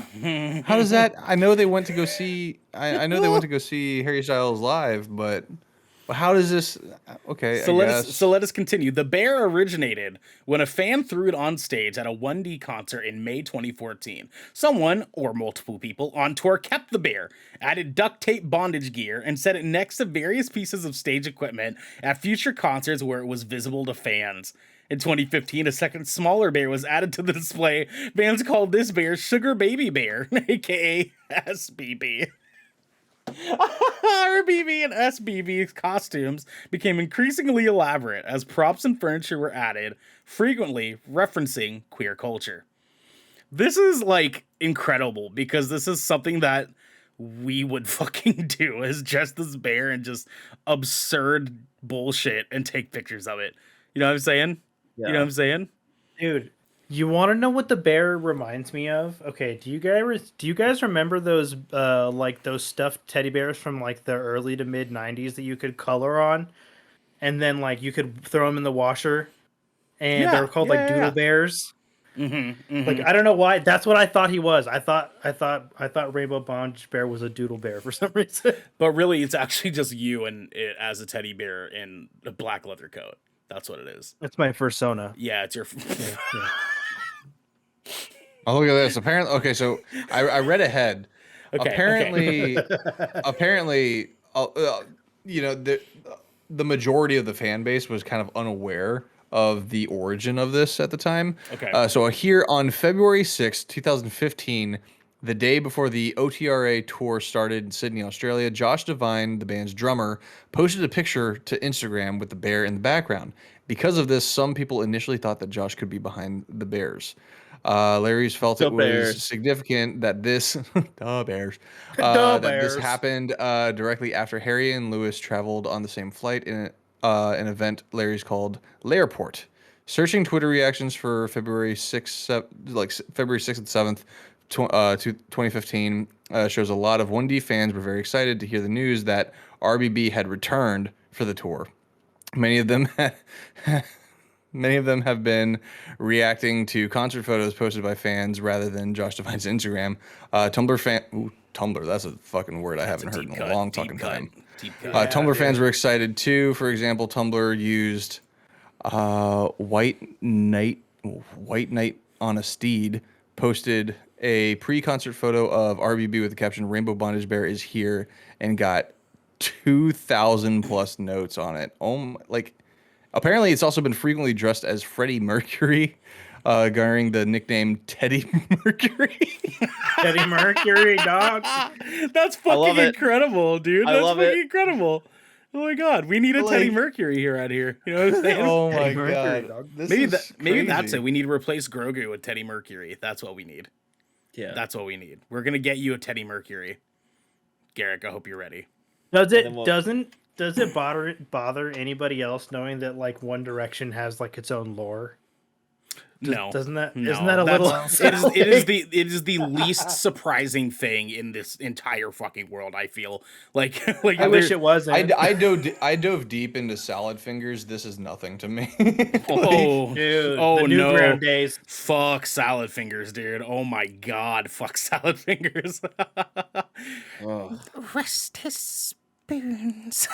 How does that? I know they went to go see. I know they went to go see Harry Styles live, but how does this? Okay, So I let guess. us continue. The bear originated when a fan threw it on stage at a 1D concert in May 2014. Someone, or multiple people, on tour kept the bear, added duct tape bondage gear, and set it next to various pieces of stage equipment at future concerts where it was visible to fans. In 2015, a second smaller bear was added to the display. Fans called this bear Sugar Baby Bear, aka SBB. RBB and SBB costumes became increasingly elaborate as props and furniture were added, frequently referencing queer culture. This is like incredible because this is something that we would fucking do, is just this bear and just absurd bullshit and take pictures of it. You know what I'm saying? Yeah. You know what I'm saying? Dude, you want to know what the bear reminds me of? Okay, do you guys remember those like those stuffed teddy bears from like the early to mid 90s that you could color on and then like you could throw them in the washer and they were called like doodle bears? Like I don't know why, that's what I thought he was. I thought Rainbow Bondage Bear was a doodle bear for some reason. But really it's actually just you and it as a teddy bear in a black leather coat. That's what it is. That's my persona. Yeah, it's your Oh, look at this. Apparently, okay, so I read ahead. Okay, Apparently, you know, the majority of the fan base was kind of unaware of the origin of this at the time. Okay. So here on February 6th, 2015, the day before the OTRA tour started in Sydney, Australia, Josh Devine, the band's drummer, posted a picture to Instagram with the bear in the background. Because of this, some people initially thought that Josh could be behind the bears. Larry's felt it was significant that this that this happened directly after Harry and Lewis traveled on the same flight in an event Larry's called Lairport. Searching Twitter reactions for February 6th, February 6th and 7th, 2015 shows a lot of 1D fans were very excited to hear the news that RBB had returned for the tour. Many of them have been reacting to concert photos posted by fans rather than Josh Devine's Instagram. Tumblr, that's a fucking word I haven't heard in a long fucking time. Tumblr fans were excited too. For example, Tumblr used White Knight on a Steed posted a pre-concert photo of RBB with the caption "Rainbow Bondage Bear is here" and got 2,000 plus notes on it. Apparently, it's also been frequently dressed as Freddie Mercury, garnering the nickname Teddy Mercury. Teddy Mercury, dog. That's fucking incredible, dude. That's fucking incredible. Oh my god, we need a Teddy Mercury here out here. You know what I'm saying? Oh my god, maybe that's it. We need to replace Grogu with Teddy Mercury. That's what we need. Yeah, that's what we need. We're gonna get you a Teddy Mercury, Garrick. I hope you're ready. Does it bother anybody else knowing that like One Direction has like its own lore? No, isn't that a little? It is the little? least surprising thing in this entire fucking world. I feel like I wish it wasn't. I dove deep into salad fingers. This is nothing to me. Oh, dude! Oh the Newground days. Fuck salad fingers, dude. Oh my god, fuck salad fingers. Rest his spoons.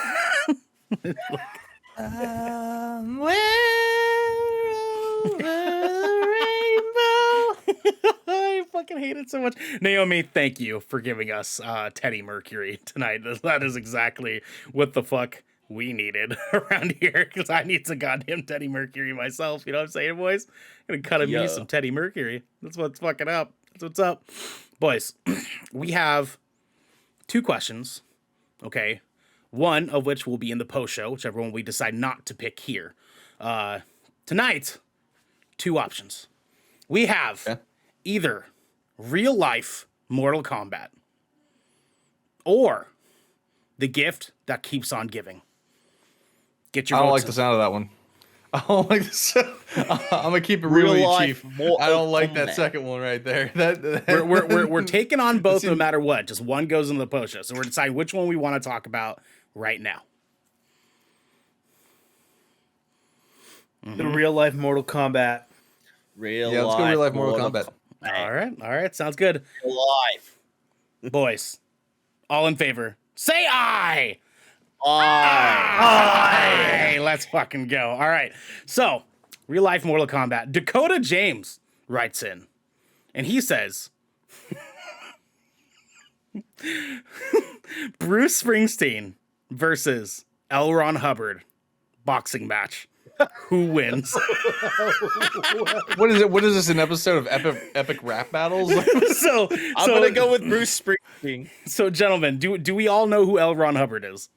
I fucking hate it so much. Naomi, thank you for giving us Teddy Mercury tonight. That is exactly what the fuck we needed around here, because I need some goddamn Teddy Mercury myself. You know what I'm saying, boys? I'm gonna cut me some Teddy Mercury. That's what's fucking up. That's what's up. Boys, we have 2 questions, okay? One of which will be in the post show, whichever one we decide not to pick here. Tonight, 2 options. We have either real life Mortal Kombat or the gift that keeps on giving. Get your I don't votes like the sound of that one. don't like this. I'm gonna keep it Real really life cheap. Mortal I don't like that Kombat. second one right there. That We're taking on both no seems- matter what. Just one goes into the post show. So we're deciding which one we want to talk about right now. The real life Mortal Kombat. Real Yeah, let's go real life Mortal Kombat. All right, sounds good. Real life. Boys, all in favor, say aye. Aye. Aye. Let's fucking go. All right. So, real life Mortal Kombat. Dakotah James writes in, and he says, Bruce Springsteen versus L. Ron Hubbard boxing match. Who wins? What is it? What is this? An episode of epic rap battles? so I'm gonna go with Bruce Springsteen. So, gentlemen, do we all know who L. Ron Hubbard is?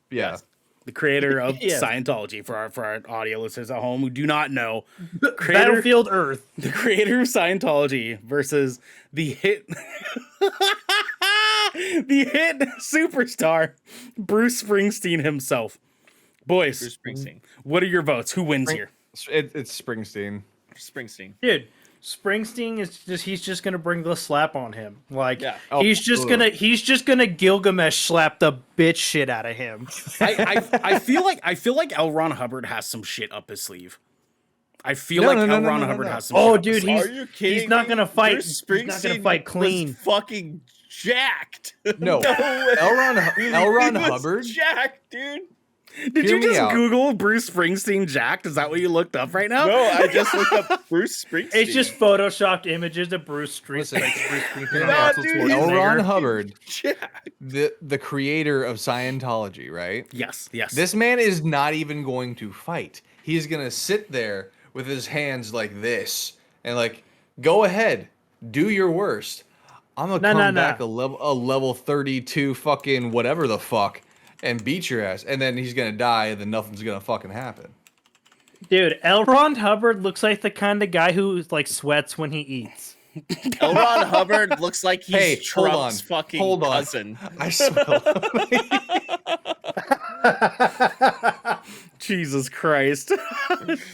Yeah. The creator of Yes. Scientology, for our audio listeners at home who do not know. Battlefield Earth. The creator of Scientology versus the hit superstar Bruce Springsteen himself. Boys, Bruce Springsteen. what are your votes? Who wins here? It's Springsteen. Springsteen. Dude, Springsteen is he's just gonna bring the slap on him. Like Yeah. he's just gonna Gilgamesh slap the bitch shit out of him. I feel like L. Ron Hubbard has some shit up his sleeve. I feel No, like no, no, L. no, Ron no, no, Hubbard no. has some Oh, shit up dude, his sleeve. Are you kidding he's not me? gonna fight. Bruce He's not gonna fight clean. Was fucking jacked. No, way. L. Ron He was Hubbard. jacked, dude. Did Hear you me just out. Google Bruce Springsteen jacked? Is that what you looked up right now? No, I just looked up Bruce Springsteen. It's just photoshopped images of Bruce Listen. Springsteen. No, Arnold dude, Schwarzenegger. L. Ron Hubbard, jacked. the creator of Scientology, right? Yes. This man is not even going to fight. He's gonna sit there with his hands like this and like, go ahead, do your worst. I'm gonna come back a level 32 fucking whatever the fuck and beat your ass, and then he's gonna die, and then nothing's gonna fucking happen. Dude, L. Ron Hubbard looks like the kind of guy who like sweats when he eats. L. Ron Hubbard looks like he's Hey, hold Trump's on, fucking hold on. cousin. I smell. Jesus Christ.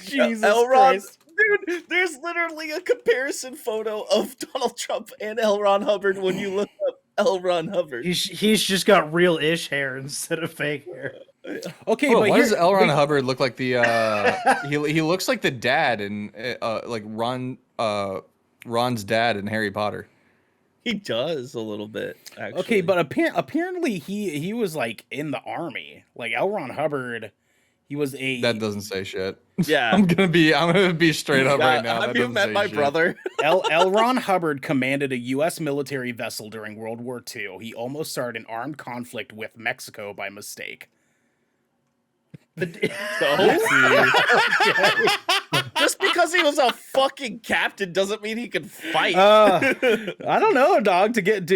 Jesus L. Ron, Christ. dude, there's literally a comparison photo of Donald Trump and L. Ron Hubbard when you look up L. Ron Hubbard. He's just got real ish hair instead of fake hair. Okay, Hold on, but why here, does L. Ron Hubbard look like the? He looks like the dad in like Ron's dad in Harry Potter. He does a little bit, actually. okay, but apparently he was like in the army. Like L. Ron Hubbard, he was a That doesn't say shit. yeah. I'm gonna be straight up right now. Have That you doesn't met say my shit. brother? L. Ron Hubbard commanded a U.S. military vessel during World War II. He almost started an armed conflict with Mexico by mistake. Just because he was a fucking captain doesn't mean he can fight. I don't know, dog. To get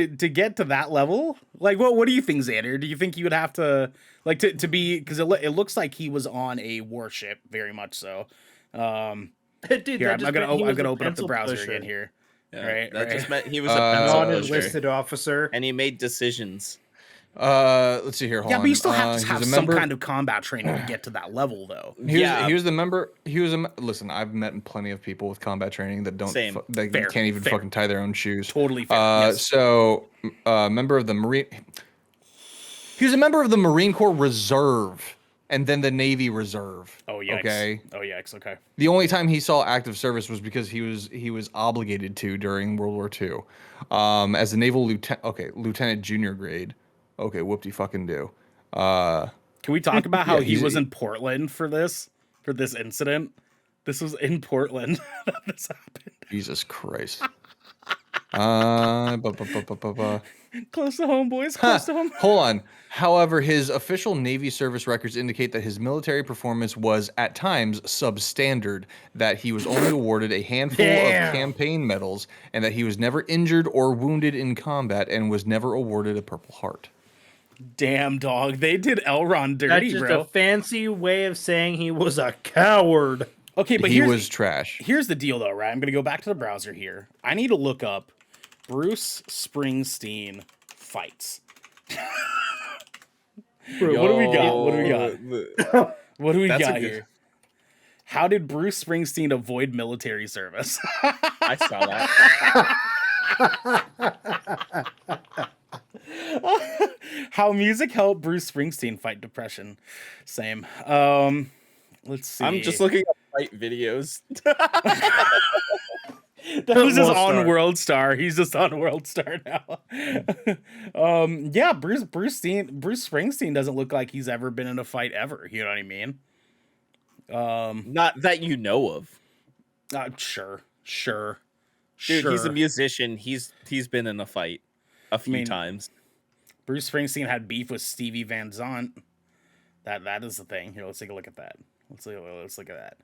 to that level, like, what do you think, Xander? Do you think you would have to like to be, because it looks like he was on a warship, very much so. Dude, Here, I'm that just gonna meant he was a open up the pencil browser pusher. again here. Yeah, right, that right. just meant he was a pencil pusher. Non-enlisted officer. And he made decisions. Let's see here. Hold Yeah, on. but you still have to He's have a some member- kind of combat training to get to that level, though. He was the member. Listen, I've met plenty of people with combat training that don't. Same. They Fair, can't even fair. fucking tie their own shoes. Totally fair. Yes. So, member of the Marine. He was a member of the Marine Corps Reserve and then the Navy Reserve. Oh yikes. Okay. Oh yikes. Okay. The only time he saw active service was because he was obligated to during World War II, as a naval lieutenant. Okay, lieutenant junior grade. Okay, whoop-de-fucking do. Can we talk about how Yeah, he he's- was in Portland for this incident? This was in Portland that this happened. Jesus Christ. Close to home, boys. Close to home. Hold on. However, his official Navy service records indicate that his military performance was at times substandard, that he was only awarded a handful Damn. of campaign medals, and that he was never injured or wounded in combat and was never awarded a Purple Heart. Damn, dog. They did Elron That's dirty, just bro. a fancy way of saying he was a coward. Okay, but He here's, was trash. here's the deal, though, right? I'm going to go back to the browser here. I need to look up Bruce Springsteen fights. Bro, what do we got? What do we got? What do we That's a got good- here? How did Bruce Springsteen avoid military service? I saw that. How music helped Bruce Springsteen fight depression. Same. Let's see. I'm just looking at fight videos. That was just World on Star. World Star. He's just on World Star now. Yeah, Bruce Springsteen doesn't look like he's ever been in a fight ever. You know what I mean? Not that you know of. Sure. Dude, he's a Sure. musician. He's been in a fight a few mean, times. Bruce Springsteen had beef with Stevie Van Zandt. That is the thing. Here, let's take a look at that. Let's look at that.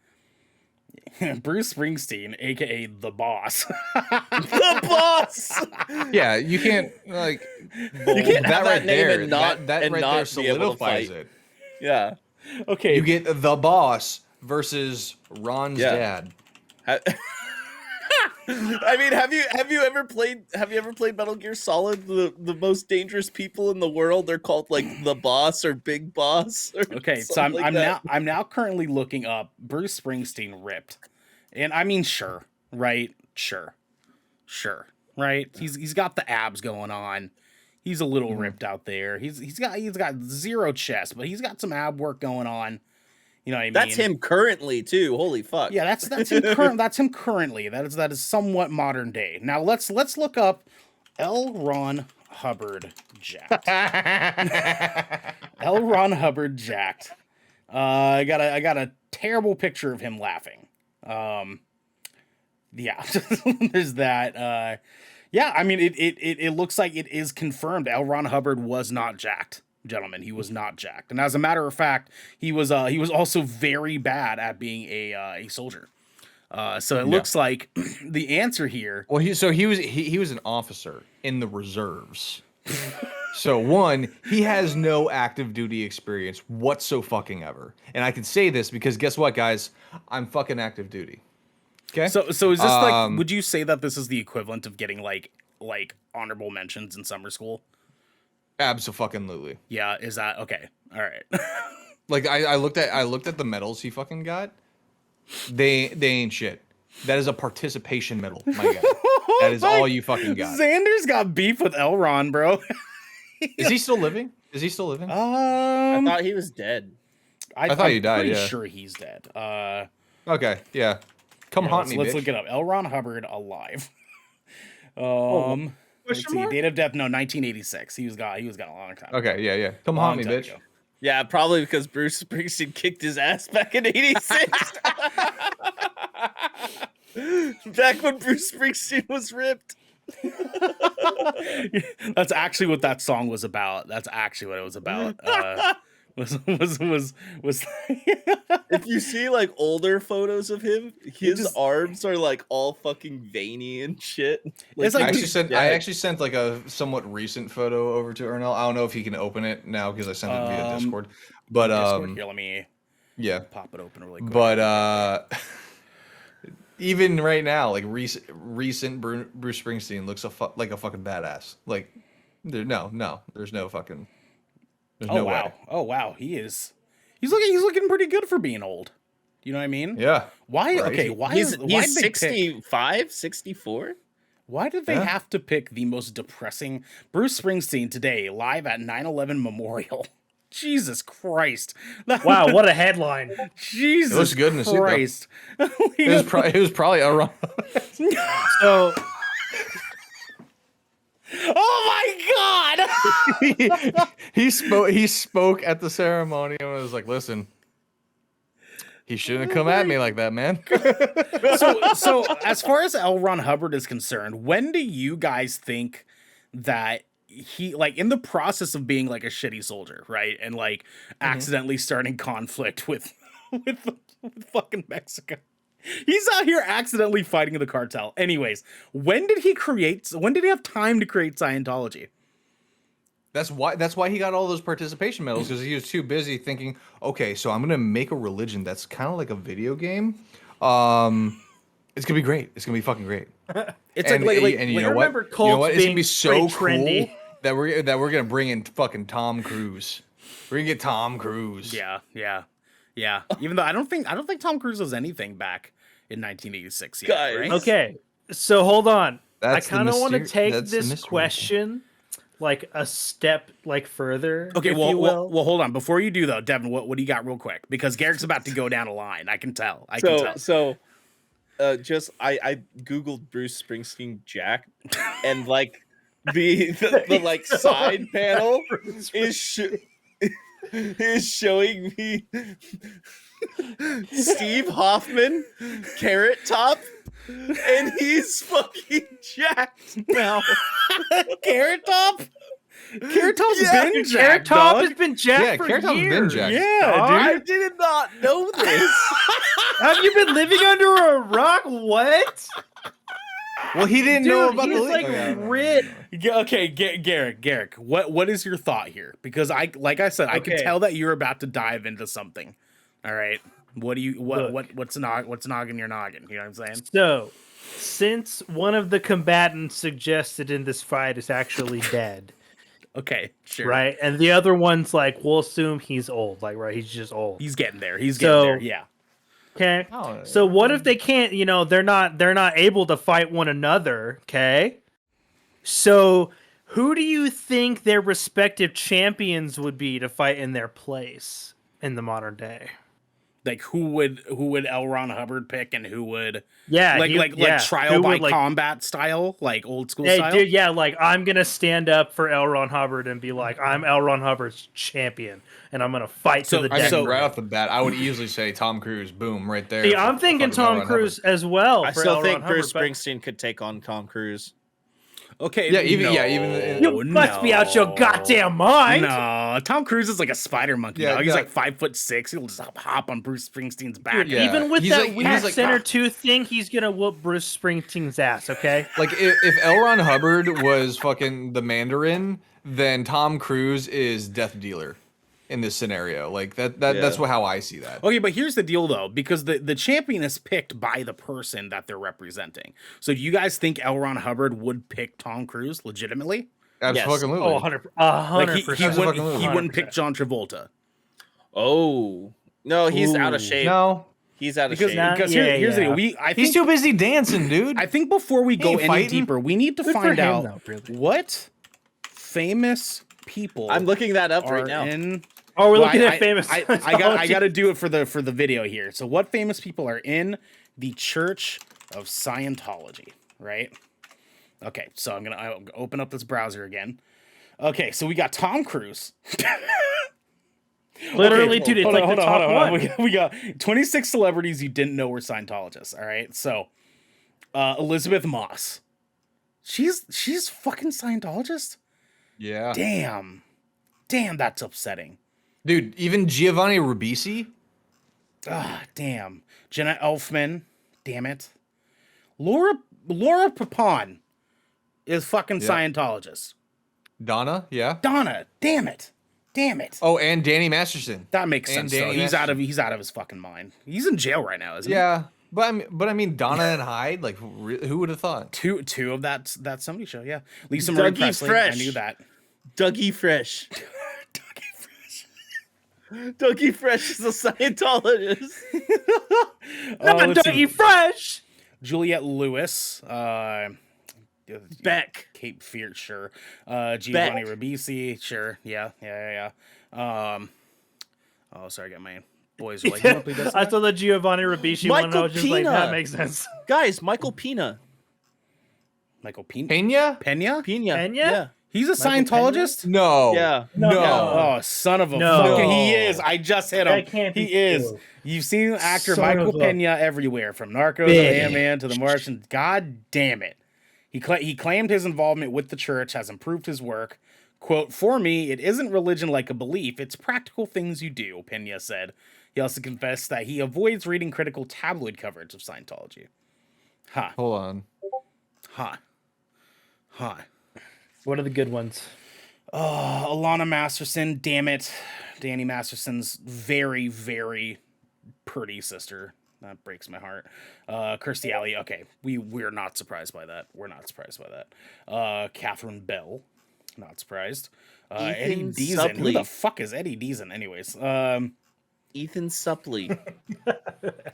Bruce Springsteen, aka the Boss. The Boss. Yeah, you can't like You can't have that name and not that and right not there be able to solidifies fight. it. Yeah. Okay. You get the Boss versus Ron's Yeah. dad. I mean, have you ever played Metal Gear Solid? The most dangerous people in the world, they're called like the Boss or Big Boss. Or Okay, so something like that. I'm now currently looking up Bruce Springsteen ripped. And I mean sure, right? Sure, right? He's got the abs going on. He's a little ripped out there. He's got zero chest, but he's got some ab work going on. You know what I mean? That's him currently too. Holy fuck. Yeah, that's him that's him currently. That is somewhat modern day. Now let's look up L. Ron Hubbard jacked. L. Ron Hubbard jacked. I got a terrible picture of him laughing. Yeah, there's that. Yeah, I mean it looks like it is confirmed. L. Ron Hubbard was not jacked. Gentlemen, he was not jacked, and as a matter of fact, he was also very bad at being a soldier. So it looks like the answer here. Well, he was an officer in the reserves. So one, he has no active duty experience whatsoever. And I can say this because guess what, guys? I'm fucking active duty. Okay. So is this like? Would you say that this is the equivalent of getting like honorable mentions in summer school? Abso-fucking-lutely. Yeah. Is that okay? All right. Like I looked at the medals he fucking got. They ain't shit. That is a participation medal, my guy. That is all you fucking got. Xander's got beef with Elron, bro. Is he still living? I thought he was dead. I thought he died, Pretty yeah. sure he's dead. Okay, yeah. Come haunt me, let's bitch. look it up. L. Ron Hubbard alive. Let's see. Date of death? No, 1986. He was gone a long time. Okay, yeah. Come Long haunt me, time bitch. ago. Yeah, probably because Bruce Springsteen kicked his ass back in '86. Back when Bruce Springsteen was ripped. That's actually what that song was about. That's actually what it was about. Was If you see like older photos of him, his arms are like all fucking veiny and shit. Like, It's like- I actually sent like a somewhat recent photo over to Ernell. I don't know if he can open it now because I sent it via Discord. But Discord. Here, let me yeah. pop it open really quick. But even right now, like recent Bruce Springsteen looks like a fucking badass. Like there's no fucking. There's no wow. way. Oh wow, he's looking pretty good for being old. You know what I mean? Yeah. Why? Right. Okay. Why he's did they pick? 65, 64? Why did they Yeah. have to pick the most depressing Bruce Springsteen today live at 9/11 Memorial? Jesus Christ! Wow, what a headline. Jesus It looks good in the suit, though. Christ! It was probably a wrong. So Oh my God! he spoke at the ceremony and was like, "Listen, he shouldn't have come at me like that, man." So as far as L. Ron Hubbard is concerned, when do you guys think that he, like, in the process of being like a shitty soldier, right, and like accidentally starting conflict with fucking Mexico? He's out here accidentally fighting the cartel. Anyways, when did he have time to create Scientology? That's why he got all those participation medals, because he was too busy thinking, okay, so I'm gonna make a religion that's kind of like a video game. It's gonna be great. It's gonna be fucking great. It's And you know what? remember You know cults what? It's gonna being be so pretty cool trendy. that we're gonna bring in fucking Tom Cruise. We're gonna get Tom Cruise. Yeah. Yeah. Even though I don't think Tom Cruise was anything back in 1986 yet, Guys. right? Okay, so hold on. That's I the kind of want to myster- take that's the this mystery. question like a step like further. Okay, if well, you will. well, hold on. Before you do though, Devin, what do you got real quick? Because Garrick's about to go down a line. I can tell. I can tell. So I googled Bruce Springsteen Jack, and like the like side panel is showing me Steve Hoffman, Carrot Top, and he's fucking jacked now. Carrot Top? Carrot Top's Yeah, been Carrot jacked, Top dog. has been jacked Yeah, for Carrot Top's years. been jacked. Yeah, I dude. did not know this. Have you been living under a rock? What? Well, he didn't know Dude, about he's the like leak. Okay, Garrick, what is your thought here? Because I said, I can Okay. tell that you're about to dive into something. All right. What do you Look. what's noggin your noggin? You know what I'm saying? So, since one of the combatants suggested in this fight is actually dead, Okay, sure. right? And the other one's like, we'll assume he's old, like, right? He's just old. He's getting there. He's getting So- there. Yeah. Okay. Oh, So what if they can't, they're not able to fight one another, okay? So who do you think their respective champions would be to fight in their place in the modern day? Like who would L. Ron Hubbard pick, and who would Yeah, like trial who by would, like, combat style, like old school hey, style? dude, yeah, like I'm gonna stand up for L. Ron Hubbard and be like, I'm L. Ron Hubbard's champion, and I'm gonna fight So- to the I death. mean, right off the bat, I would easily say Tom Cruise. Boom, right there. See, for I'm thinking fucking L. Tom Ron Cruise as well. I for still L. think Ron Hubbard, Bruce but- Springsteen could take on Tom Cruise. Okay. Yeah, even- no, yeah, even- You must be out your goddamn mind. No, Tom Cruise is like a spider monkey. Yeah, Dog. He's no. like 5'6". He'll just hop on Bruce Springsteen's back. Yeah. Even with He's that like- he's weird like- center tooth thing, he's gonna whoop Bruce Springsteen's ass. Okay. Like if L. Ron Hubbard was fucking the Mandarin, then Tom Cruise is Death Dealer in this scenario. Like that's how I see that. Okay, but here's the deal though, because the champion is picked by the person that they're representing. So do you guys think L. Ron Hubbard would pick Tom Cruise legitimately? Absolutely. Oh, 100%. He wouldn't pick John Travolta. Oh no, he's out of Ooh. shape. No, He's out of Because, shape. Nah, because yeah, here's the yeah. deal. I he's think, too busy dancing, dude. I think before we go ain't any fighting. deeper, we need to Good for find him, out though, really. what famous people I'm looking that up are right now. in. Oh, we're Well, looking at famous. I got to do it for the video here. So, what famous people are in the Church of Scientology? Right. Okay, so I'm gonna open up this browser again. Okay, so we got Tom Cruise. Literally, Okay, dude, it's hold like on, the hold on, top hold on. one. We got 26 celebrities you didn't know were Scientologists. All right, so Elizabeth Moss, she's fucking Scientologist. Yeah, Damn, that's upsetting. dude. Even Giovanni Ribisi. Ah, damn. Jenna Elfman, damn it. Laura Papon is fucking Yeah. Scientologist. Donna. Yeah. Donna, damn it. Oh, and Danny Masterson. That makes And sense though. Danny He's out of his fucking mind. He's in jail right now, isn't he? Yeah, but I mean Donna and Hyde. Like, who would have thought? Two of that 70 show, yeah. Lisa Marie Dougie Presley, Fresh. I knew that. Dougie Fresh. Dougie Fresh. Dougie Fresh is a Scientologist. Let's see. Dougie Fresh. Juliette Lewis, Beck. Cape Fear, sure. Giovanni Ribisi, sure. Yeah. Oh, sorry, I got my boys were like, you want to play this? I saw the Giovanni Ribisi one, and I Michael was just like, Pena. that makes sense. Guys, Michael Pena. Michael Pena? Pena? Pena? Pena. Pena? Yeah. He's a Michael Scientologist? No. Yeah. No. Oh, son of a No. fucking he is. I just hit him. That can't be He is. true. You've seen actor Son Michael of a Pena everywhere, from Narcos to bitch. Ant-Man to The Martian. God damn it. He claimed his involvement with the church has improved his work. Quote, "For me, it isn't religion like a belief. It's practical things you do," Pena said. He also confessed that he avoids reading critical tabloid coverage of Scientology. Hold on. Huh. What are the good ones? Alana Masterson, damn it. Danny Masterson's very, very pretty sister. That breaks my heart. Kirstie Alley, okay. We're not surprised by that. Catherine Bell, not surprised. Eddie Ethan Deason. Who Suplee. the fuck is Eddie Deason anyways? Ethan Suplee.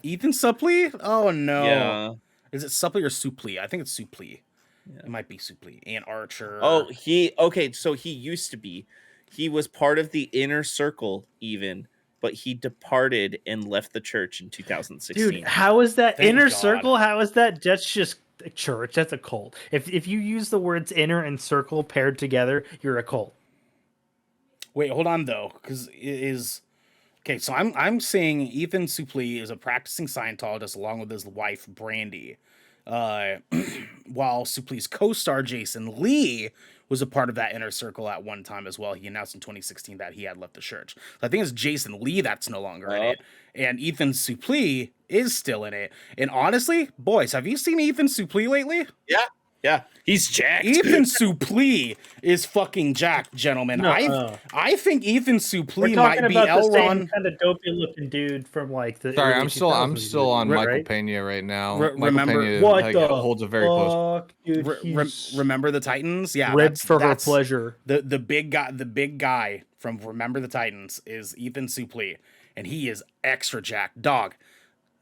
Ethan Suplee? Oh no. Yeah. Is it Suplee or Suplee? I think it's Suplee. Yeah. It might be Suplee. And Archer. Oh, so he used to be. He was part of the inner circle even, but he departed and left the church in 2016. Dude, how is that Thank inner God. circle? How is that? That's just a church. That's a cult. If you use the words inner and circle paired together, you're a cult. Wait, hold on though, because it is okay. So I'm saying Ethan Suplee is a practicing Scientologist along with his wife Brandy, while Suplee's co-star Jason Lee was a part of that inner circle at one time as well. He announced in 2016 that he had left the church. So I think it's Jason Lee that's no longer in it, and Ethan Suplee is still in it. And honestly, boys, have you seen Ethan Suplee lately? Yeah, he's jacked. Ethan Suplee is fucking jacked, gentlemen. I think Ethan We're Suplee talking might be about the same Elron. kind of dopey looking dude from like the. Sorry, early I'm still 2000s, on right? Michael Pena right now. Remember- Michael Pena What the holds a very close. fuck, dude? He's Remember the Titans? Yeah, ribbed for her that's pleasure. the big guy from Remember the Titans is Ethan Suplee, and he is extra jacked, dog.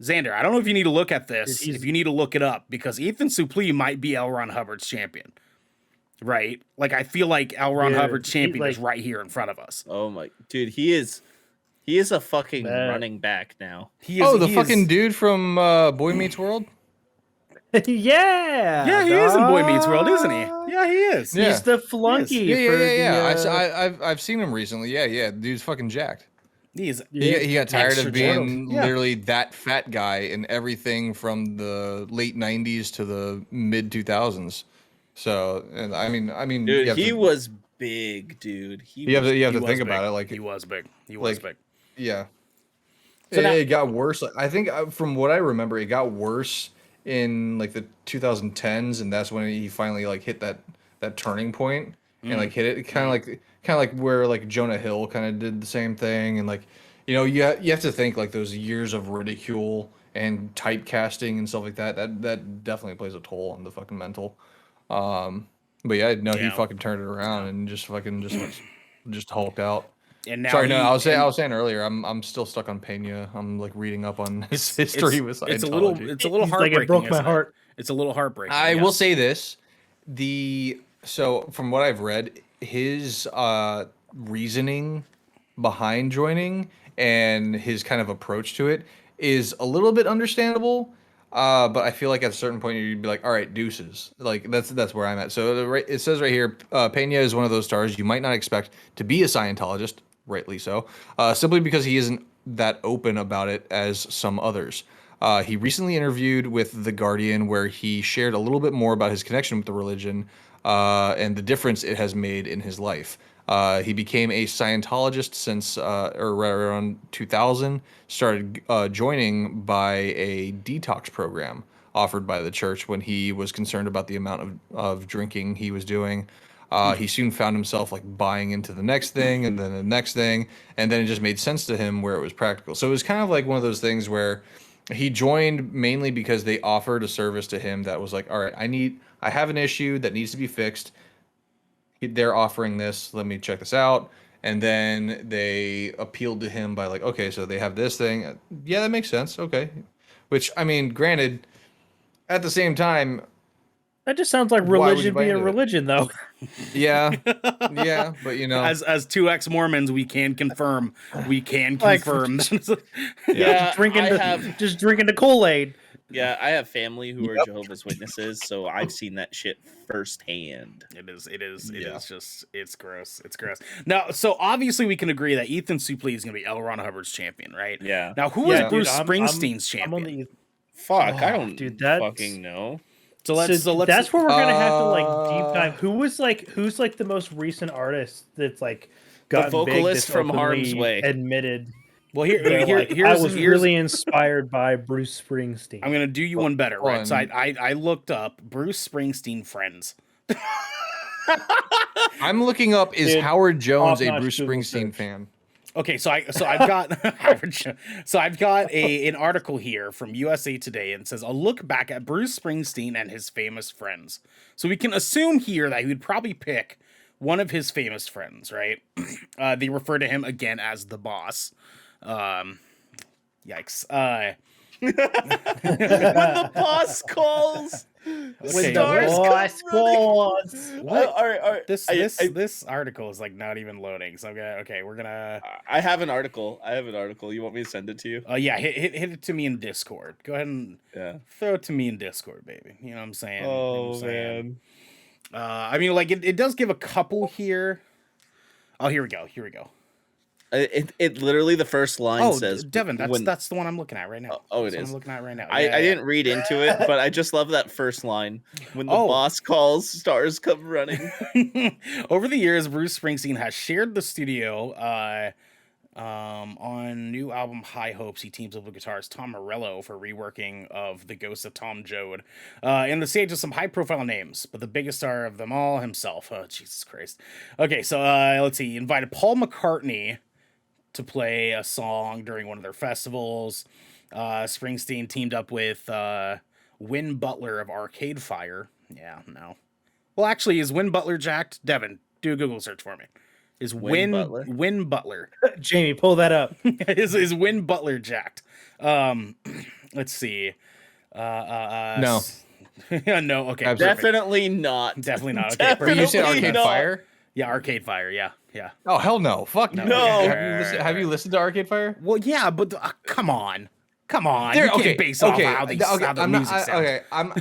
Xander, I don't know if you need to look at this, He's- if you need to look it up, because Ethan Suplee might be L. Ron Hubbard's champion. Right? Like, I feel like L. Ron Dude, Hubbard's champion is like- right here in front of us. Oh my dude, he is a fucking Man. running back now. He is, Oh, the he fucking is, dude from Boy Meets World. Yeah. Yeah, he is in Boy Meets World, isn't he? Yeah, he is. Yeah. He's the flunky. Yeah. for the, I've seen him recently. Yeah. The dude's fucking jacked. He is. He got tired Extra of being jacked. Yeah. literally that fat guy in everything from the late '90s to the mid 2000s. So, and I mean, Dude, you he have to, was big, dude. you have to He think was about big. it. Like, He was big. He was like- big. yeah, So now- it got worse. I think from what I remember, it got worse in like the 2010s, and that's when he finally like hit that turning point and like hit it. Kind of like where like Jonah Hill kind of did the same thing, and like you have to think like those years of ridicule and typecasting and stuff like that. That definitely plays a toll on the fucking mental. But yeah, no, he Yeah. fucking turned it around and just hulked out. And now Sorry, no, he- I was and saying earlier, I'm still stuck on Pena. I'm like reading up on his history with Scientology. it's a little He's heartbreaking. like, it broke my isn't it? heart. It's a little heartbreaking. I yes. will say this: so from what I've read, his reasoning behind joining and his kind of approach to it is a little bit understandable. But I feel like at a certain point you'd be like, all right, deuces. Like that's where I'm at. So it says right here, Pena is one of those stars you might not expect to be a Scientologist, rightly so, simply because he isn't that open about it as some others. He recently interviewed with The Guardian, where he shared a little bit more about his connection with the religion and the difference it has made in his life. He became a Scientologist since, or right around 2000, started joining by a detox program offered by the church when he was concerned about the amount of drinking he was doing. He soon found himself like buying into the next thing and then the next thing, and then it just made sense to him where it was practical. So it was kind of like one of those things where he joined mainly because they offered a service to him that was like, all right, I have an issue that needs to be fixed. They're offering this. Let me check this out. And then they appealed to him by like, okay, so they have this thing. Yeah, that makes sense. Okay. Which, I mean, granted, at the same time, That just sounds like Why would you religion buy being a into it? religion, though. yeah, yeah, but you know, As two ex Mormons, we can confirm. We can Like, confirm. Yeah, Just drinking the Kool-Aid. Yeah, I have family who are Jehovah's Witnesses, so I've seen that shit firsthand. It is Yeah. just, it's gross. It's gross. Now, so obviously we can agree that Ethan Suplee is going to be L. Ron Hubbard's champion, right? Yeah. Now, who is Yeah, Bruce dude, Springsteen's I'm champion? on the- Fuck, I Oh, don't dude, that's- fucking know. So let's that's where we're gonna have to like deep Uh, dive. Who's like the most recent artist that's like gotten big, vocalist that's from openly Harm's Way. admitted. well here, They're here like, here's I was here's really inspired by Bruce Springsteen. I'm gonna do you one better, right? So Fun. I looked up Bruce Springsteen friends. I'm looking up, is Dude, Howard Jones a top-notch Bruce Google Springsteen search. fan? Okay, so I've got I've got an article here from USA Today, and it says a look back at Bruce Springsteen and his famous friends. So we can assume here that he would probably pick one of his famous friends, right? They refer to him again as the boss. Yikes. When the boss calls, Okay, stars come boss running. calls. What? All right. This article is like not even loading. So we're gonna. I have an article. You want me to send it to you? Yeah, hit it to me in Discord. Go ahead and throw it to me in Discord, baby. You know what I'm saying? You know what I'm Oh saying? man. I mean, like it does give a couple here. Oh, here we go. It literally the first line says Devin, that's the one I'm looking at right now. Oh, That's it the one is. I'm looking at right now. I didn't read into it, but I just love that first line. When the boss calls, stars come running. Over the years, Bruce Springsteen has shared the studio on new album High Hopes. He teams up with guitarist Tom Morello for reworking of The Ghost of Tom Joad. And the stage with some high-profile names, but the biggest star of them all himself. Oh, Jesus Christ. Okay, so let's see. He invited Paul McCartney to play a song during one of their festivals. Springsteen teamed up with Win Butler of Arcade Fire. Yeah, no. Well, actually, is Win Butler jacked? Devin, do a Google search for me. Is Win Butler? Jamie, pull that up. is Win Butler jacked? Let's see. No. No. Okay. Absolutely. Definitely not. Definitely not. Okay. Definitely You said Arcade not. Fire? Yeah, Arcade Fire. Yeah. Oh hell no! Fuck No. Have you listened to Arcade Fire? Well, yeah, but come on. There- You can't base it off how the I'm music not. sounds. Okay, I'm.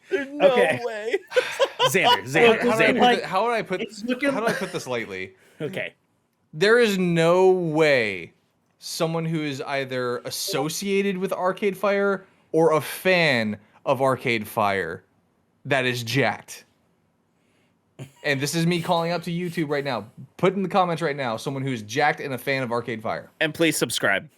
There's no Okay. way. Xander. How do I put this lightly? Okay. There is no way someone who is either associated with Arcade Fire or a fan of Arcade Fire that is jacked. And this is me calling out to YouTube right now. Put in the comments right now someone who's jacked and a fan of Arcade Fire. And please subscribe.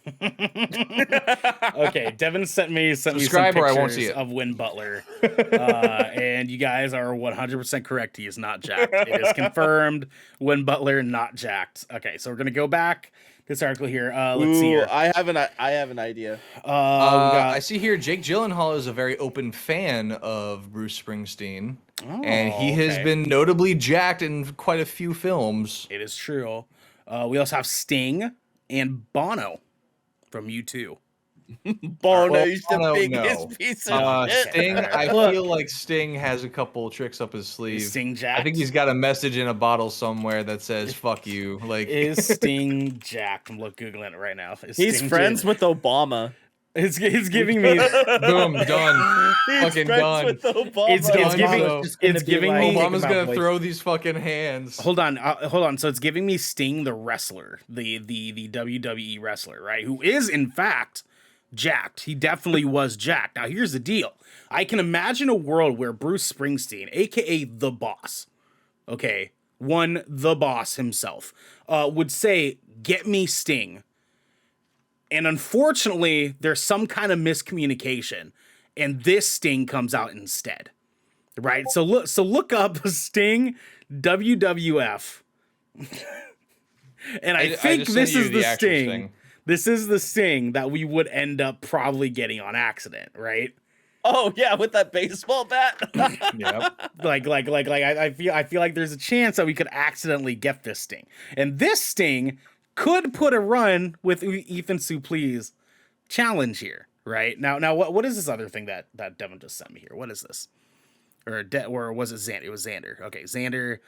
Okay, Devin sent me some Subscribe or I won't pictures see it. of Win Butler, and you guys are 100% correct. He is not jacked. It is confirmed. Win Butler not jacked. Okay, so we're gonna go back to this article here. Let's see here. I have an idea. I see here Jake Gyllenhaal is a very open fan of Bruce Springsteen. And he has been notably jacked in quite a few films. It is true. We also have Sting and Bono from U2. Bono's Bono, the biggest piece of shit. Sting, I feel like Sting has a couple tricks up his sleeve. Is Sting jacked? I think he's got a message in a bottle somewhere that says "fuck you." Like, Is Sting jacked? I'm Googling it right now. He's Sting friends with Obama. It's giving me. boom, done, He's fucking friends done. with Obama. It's giving me. Obama's gonna throw these fucking hands. Hold on. So it's giving me Sting, the wrestler, the WWE wrestler, right? Who is in fact jacked. He definitely was jacked. Now here's the deal. I can imagine a world where Bruce Springsteen, aka the Boss, okay, the Boss himself, would say, "Get me Sting." And unfortunately, there's some kind of miscommunication, and this Sting comes out instead, right? So look up Sting WWF, and I think this is the Sting. This is the Sting that we would end up probably getting on accident, right? Oh yeah, with that baseball bat. Yep. I feel like there's a chance that we could accidentally get this Sting, and this Sting could put a run with Ethan Suplee's challenge here, right? Now, what is this other thing that Devin just sent me here? What is this? Or was it Xander? It was Xander. Okay, Xander.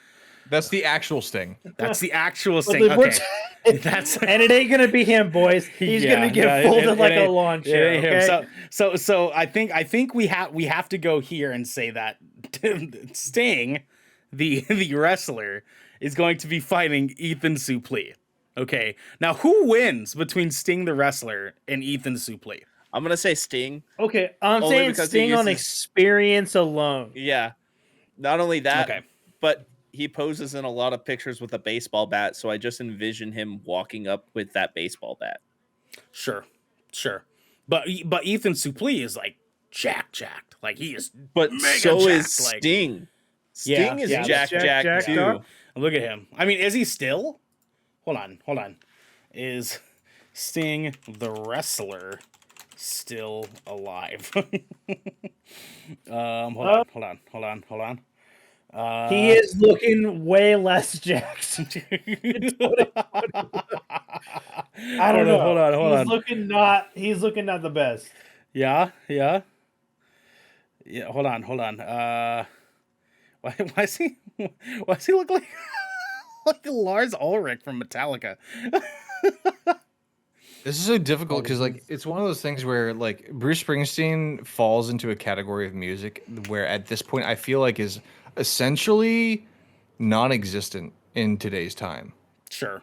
That's the actual Sting. That's the actual Sting. Okay, and it ain't gonna be him, boys. He's gonna get folded like a lawn chair. Okay? So I think we have to go here and say that Sting, the wrestler, is going to be fighting Ethan Suplee. Okay, now who wins between Sting the wrestler and Ethan Suplee? I'm gonna say Sting. Okay, I'm Only saying because Sting on experience alone. Yeah, not only that, Okay. but he poses in a lot of pictures with a baseball bat, so I just envision him walking up with that baseball bat. Sure. But Ethan Suplee is like jacked. Like he is. But mega so jacked, is Sting. Sting is jacked too. up. Look at him. I mean, is he still? Hold on. Is Sting the wrestler still alive? Hold on. He is looking way less jacked. I don't know. Hold on. He's looking not the best. Yeah. Hold on. Why is he look like like Lars Ulrich from Metallica? This is so difficult because like it's one of those things where like Bruce Springsteen falls into a category of music where at this point I feel like is essentially non-existent in today's time. Sure.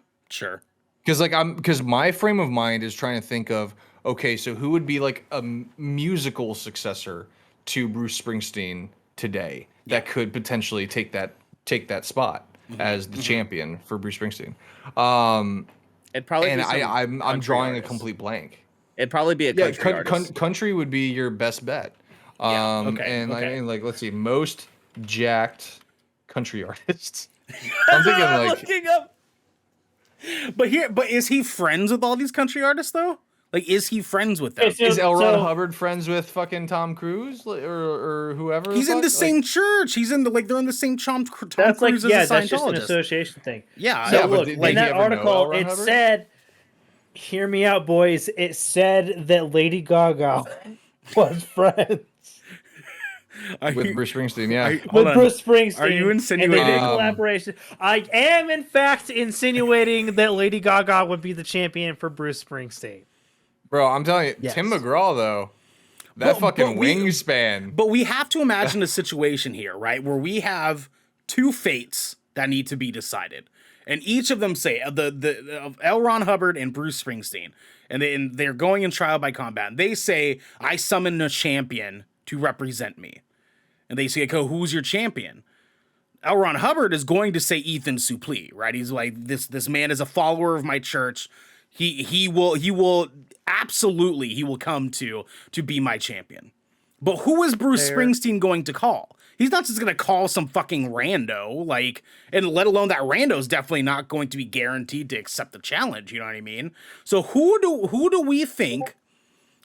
Because my frame of mind is trying to think of, okay, so who would be like a musical successor to Bruce Springsteen today that could potentially take that spot as the champion for Bruce Springsteen. It'd probably And be I'm drawing a complete blank. It'd probably be a country artist. Country would be your best bet. I mean, like, let's see, most jacked country artists. I'm thinking like looking up. But is he friends with all these country artists though? Like, is he friends with them? is L. Ron Hubbard friends with fucking Tom Cruise or whoever? He's in the same church. He's in they're in the same Tom Cruise as a Scientologist. That's just an association thing. Yeah. So look, in that article, it said, "Hear me out, boys." It said that Lady Gaga was friends with Bruce Springsteen. Yeah, with Bruce Springsteen. Are you insinuating and they did collaboration? I am, in fact, insinuating that Lady Gaga would be the champion for Bruce Springsteen. Bro, I'm telling you, Tim McGraw though, that fucking wingspan. But we have to imagine a situation here, right, where we have two fates that need to be decided, and each of them say the L. Ron Hubbard and Bruce Springsteen, and they're going in trial by combat. They say, "I summon a champion to represent me," and they say, "Okay, who's your champion?" L. Ron Hubbard is going to say Ethan Suplee, right? He's like, this man is a follower of my church. He will absolutely come to be my champion. But who is Bruce Springsteen going to call? He's not just going to call some fucking rando, like, and let alone that rando is definitely not going to be guaranteed to accept the challenge. You know what I mean? So who do we think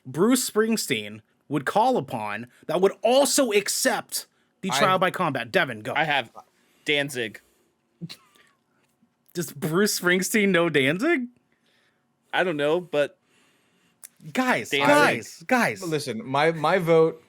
Bruce Springsteen would call upon that would also accept the trial by combat? Devin, go. I have Danzig. Does Bruce Springsteen know Danzig? I don't know, but guys. Listen, my vote.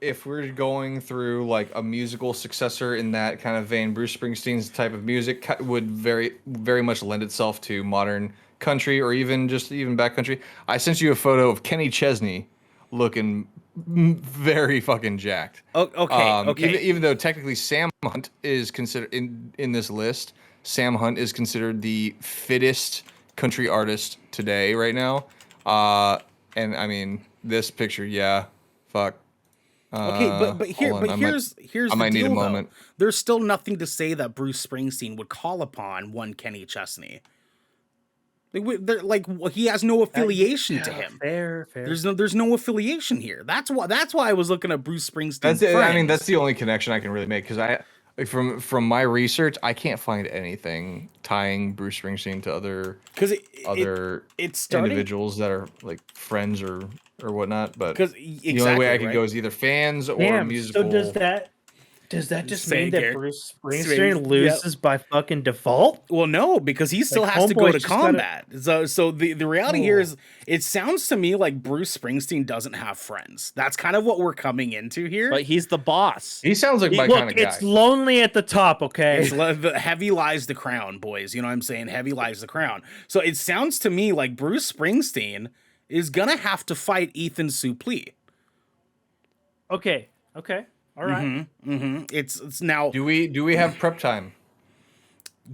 If we're going through like a musical successor in that kind of vein, Bruce Springsteen's type of music would very, very much lend itself to modern country or even backcountry. I sent you a photo of Kenny Chesney looking very fucking jacked. Okay. Even though technically Sam Hunt is considered in this list, Sam Hunt is considered the fittest country artist today right now. And I mean this picture, fuck. Here's I might the need deal, a moment. though. There's still nothing to say that Bruce Springsteen would call upon one Kenny Chesney. He has no affiliation to him. Fair. There's no affiliation here. That's why I was looking at Bruce Springsteen. That's the only connection I can really make because from my research, I can't find anything tying Bruce Springsteen to other individuals that are like friends or whatnot. But the only way I could go is either fans or musical. So does that just mean that Bruce Springsteen loses by fucking default? Well, no, because he still has to go to combat. So the reality here is, it sounds to me like Bruce Springsteen doesn't have friends. That's kind of what we're coming into here. But he's the boss. He sounds like my kind of guy. It's lonely at the top, okay? Heavy lies the crown, boys. You know what I'm saying? Heavy lies the crown. So it sounds to me like Bruce Springsteen is gonna have to fight Ethan Suplee. Okay. All right. It's now. Do we have prep time?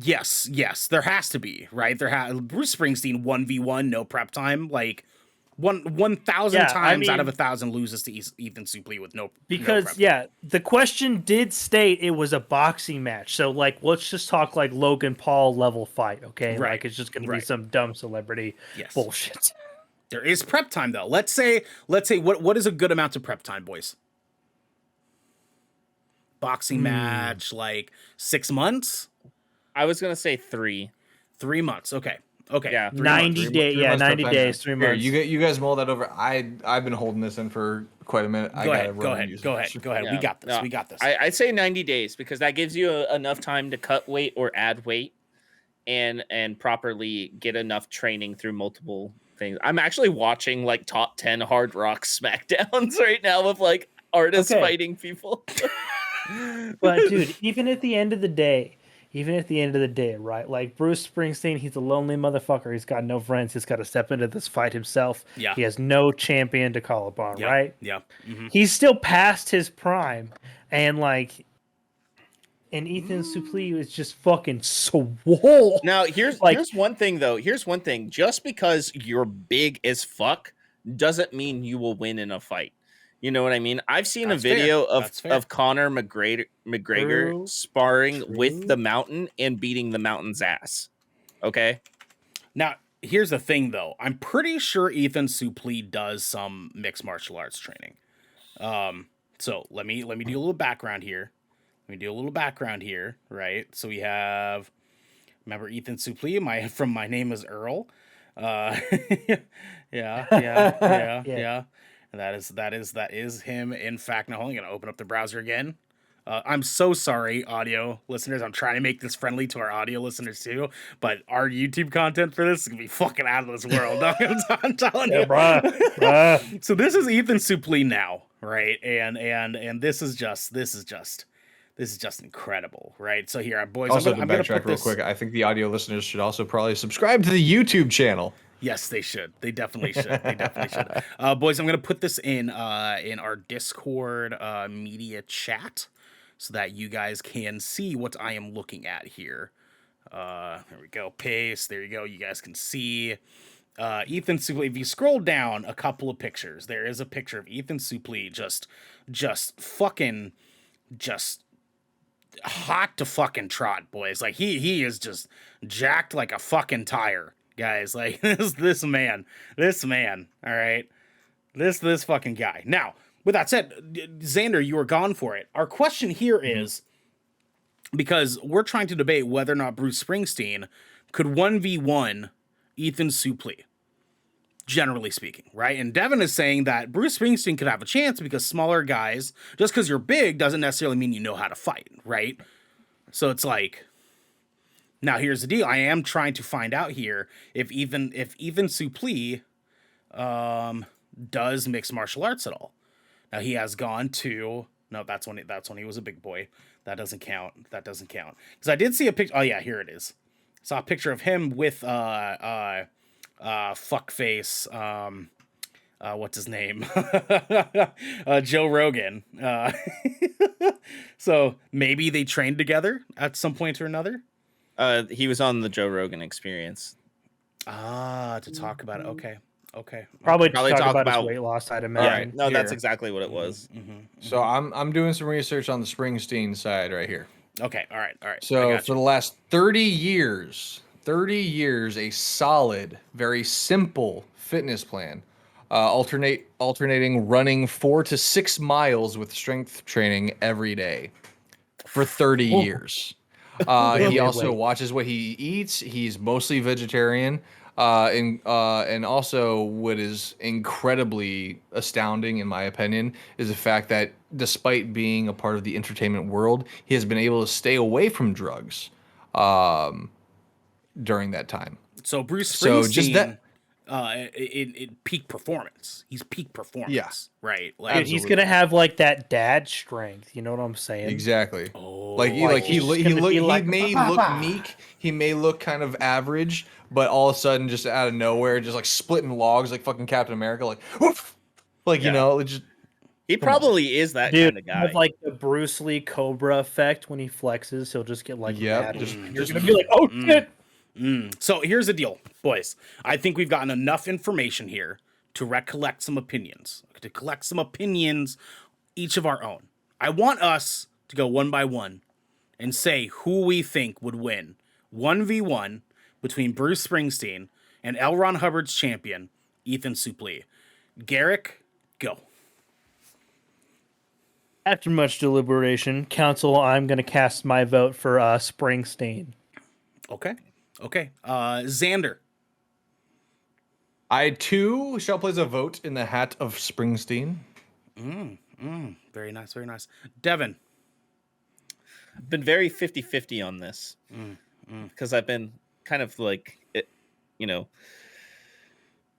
Yes, there has to be, right? Bruce Springsteen 1v1, no prep time, like 1,000 times out of 1,000 loses to Ethan Suplee with no prep time. The question did state it was a boxing match, so like let's just talk like Logan Paul level fight, okay? Right. Like it's just gonna be some dumb celebrity bullshit. There is prep time though. Let's say what is a good amount of prep time, boys? Boxing match, like 6 months. I was gonna say 3. 3 months. Okay. Yeah. 90 days. Yeah, 90 days. 3 months. Here, you guys mull that over. I've been holding this in for quite a minute. Go ahead. Yeah. We got this. No, we got this. I'd say 90 days because that gives you enough time to cut weight or add weight, and properly get enough training through multiple things. I'm actually watching like top 10 hard rock smackdowns right now of like artists fighting people. But dude, even at the end of the day, right? Like Bruce Springsteen, he's a lonely motherfucker. He's got no friends. He's got to step into this fight himself. Yeah. He has no champion to call upon, right? Yeah. Mm-hmm. He's still past his prime, and like, and Ethan Suplee is just fucking swole. Now, here's one thing though. Here's one thing. Just because you're big as fuck doesn't mean you will win in a fight. You know what I mean? I've seen That's a video fair. of Conor McGregor sparring with the Mountain and beating the Mountain's ass. Okay? Now, here's the thing, though. I'm pretty sure Ethan Suplee does some mixed martial arts training. So let me do a little background here. Right? So we have, remember Ethan Suplee? From My Name Is Earl. Yeah. And that is him. In fact, now I'm gonna open up the browser again. I'm so sorry, audio listeners. I'm trying to make this friendly to our audio listeners too, but our YouTube content for this is gonna be fucking out of this world. I'm telling you, bruh. So this is Ethan Suplee now, right? And this is just incredible, right? So here, boys. Also, I'm to backtrack real quick, I think the audio listeners should also probably subscribe to the YouTube channel. Yes, they should. They definitely should. Boys, I'm gonna put this in our Discord media chat so that you guys can see what I am looking at here. There we go. Paste. There you go. You guys can see Ethan Suplee. If you scroll down a couple of pictures, there is a picture of Ethan Suplee just hot to fucking trot, boys. Like he is just jacked like a fucking tire. Guys, like this man, all right, this fucking guy. Now, with that said, Xander, you were gone for it. Our question here is, because we're trying to debate whether or not Bruce Springsteen could 1v1 Ethan Suplee, generally speaking, right? And Devin is saying that Bruce Springsteen could have a chance because smaller guys, just because you're big doesn't necessarily mean you know how to fight, right? So it's like, now here's the deal. I am trying to find out here if even Suplee does mixed martial arts at all. Now he has gone to, no, that's when he was a big boy. That doesn't count. Because I did see a picture. Oh yeah, here it is. Saw a picture of him with fuckface. What's his name? Joe Rogan. So maybe they trained together at some point or another. He was on the Joe Rogan Experience. To talk about it. Okay. Probably talk about his weight loss, I'd imagine. Yeah, no, that's exactly what it was. So I'm doing some research on the Springsteen side right here. Okay, all right. So for the last 30 years, a solid, very simple fitness plan, alternating running 4 to 6 miles with strength training every day for 30 years. He also watches what he eats. He's mostly vegetarian. And also what is incredibly astounding, in my opinion, is the fact that despite being a part of the entertainment world, he has been able to stay away from drugs during that time. So Bruce Springsteen, so just that, in peak performance. He's peak performance. Yeah. Right. Like, Dude, he's gonna have like that dad strength. You know what I'm saying? Exactly. Oh, he may look meek. He may look kind of average, but all of a sudden, just out of nowhere, just like splitting logs like fucking Captain America, like woof, like you know, just. He probably is that Dude, kind of guy. have like the Bruce Lee Cobra effect when he flexes. He'll just get like mad. You're just gonna be like, oh shit. So here's the deal, boys. I think we've gotten enough information here to collect some opinions, each of our own. I want us to go one by one and say who we think would win 1v1 between Bruce Springsteen and L. Ron Hubbard's champion, Ethan Suplee. Garrick, go. After much deliberation, council, I'm going to cast my vote for Springsteen. Okay. Xander. I too shall place a vote in the hat of Springsteen. Very nice. Devin. I've been very 50-50 on this because I've been kind of like it, you know,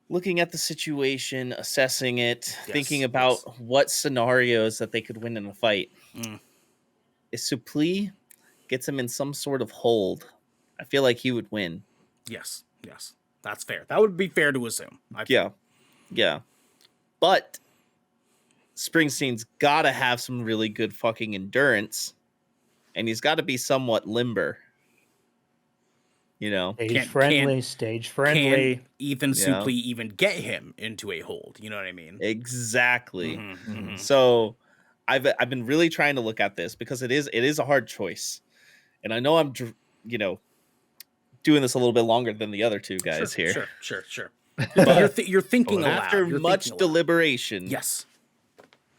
looking at the situation, assessing it, thinking about what scenarios that they could win in a fight. If Suplee gets him in some sort of hold, I feel like he would win. Yes, that's fair. That would be fair to assume. Yeah. But Springsteen's got to have some really good fucking endurance, and he's got to be somewhat limber. You know, Stage friendly. Can Ethan Suplee even get him into a hold? You know what I mean? Exactly. So I've been really trying to look at this because it is a hard choice, and I know I'm doing this a little bit longer than the other two guys here. Sure. But you're thinking aloud. After much deliberation, yes,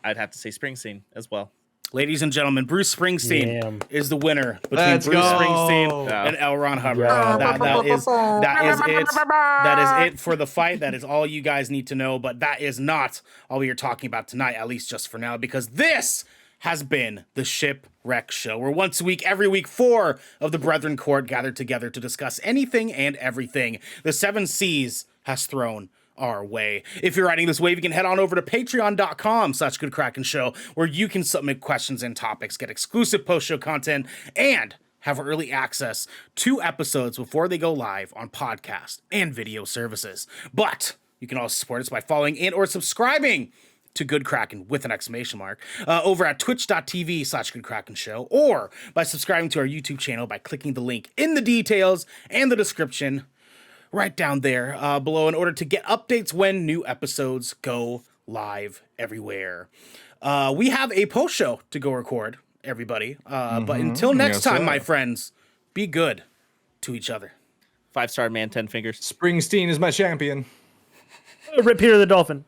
I'd have to say Springsteen as well. Ladies and gentlemen, Bruce Springsteen is the winner between Let's Bruce go. Springsteen and L. Ron Hubbard. Yeah. That is it. That is it for the fight. That is all you guys need to know. But that is not all we are talking about tonight, at least just for now, because this has been the Shipwreck Show, where once a week, every week, 4 of the Brethren Court gathered together to discuss anything and everything the 7 Seas has thrown our way. If you're riding this wave, you can head on over to patreon.com/goodkraken show, where you can submit questions and topics, get exclusive post-show content, and have early access to episodes before they go live on podcast and video services. But you can also support us by following and or subscribing to Good Kraken with an exclamation mark over at twitch.tv/goodkraken show, or by subscribing to our YouTube channel by clicking the link in the details and the description right down there below in order to get updates when new episodes go live everywhere. We have a post show to go record, everybody. But until next time, my friends, be good to each other. 5-star man, 10 fingers. Springsteen is my champion. Rip Peter the Dolphin.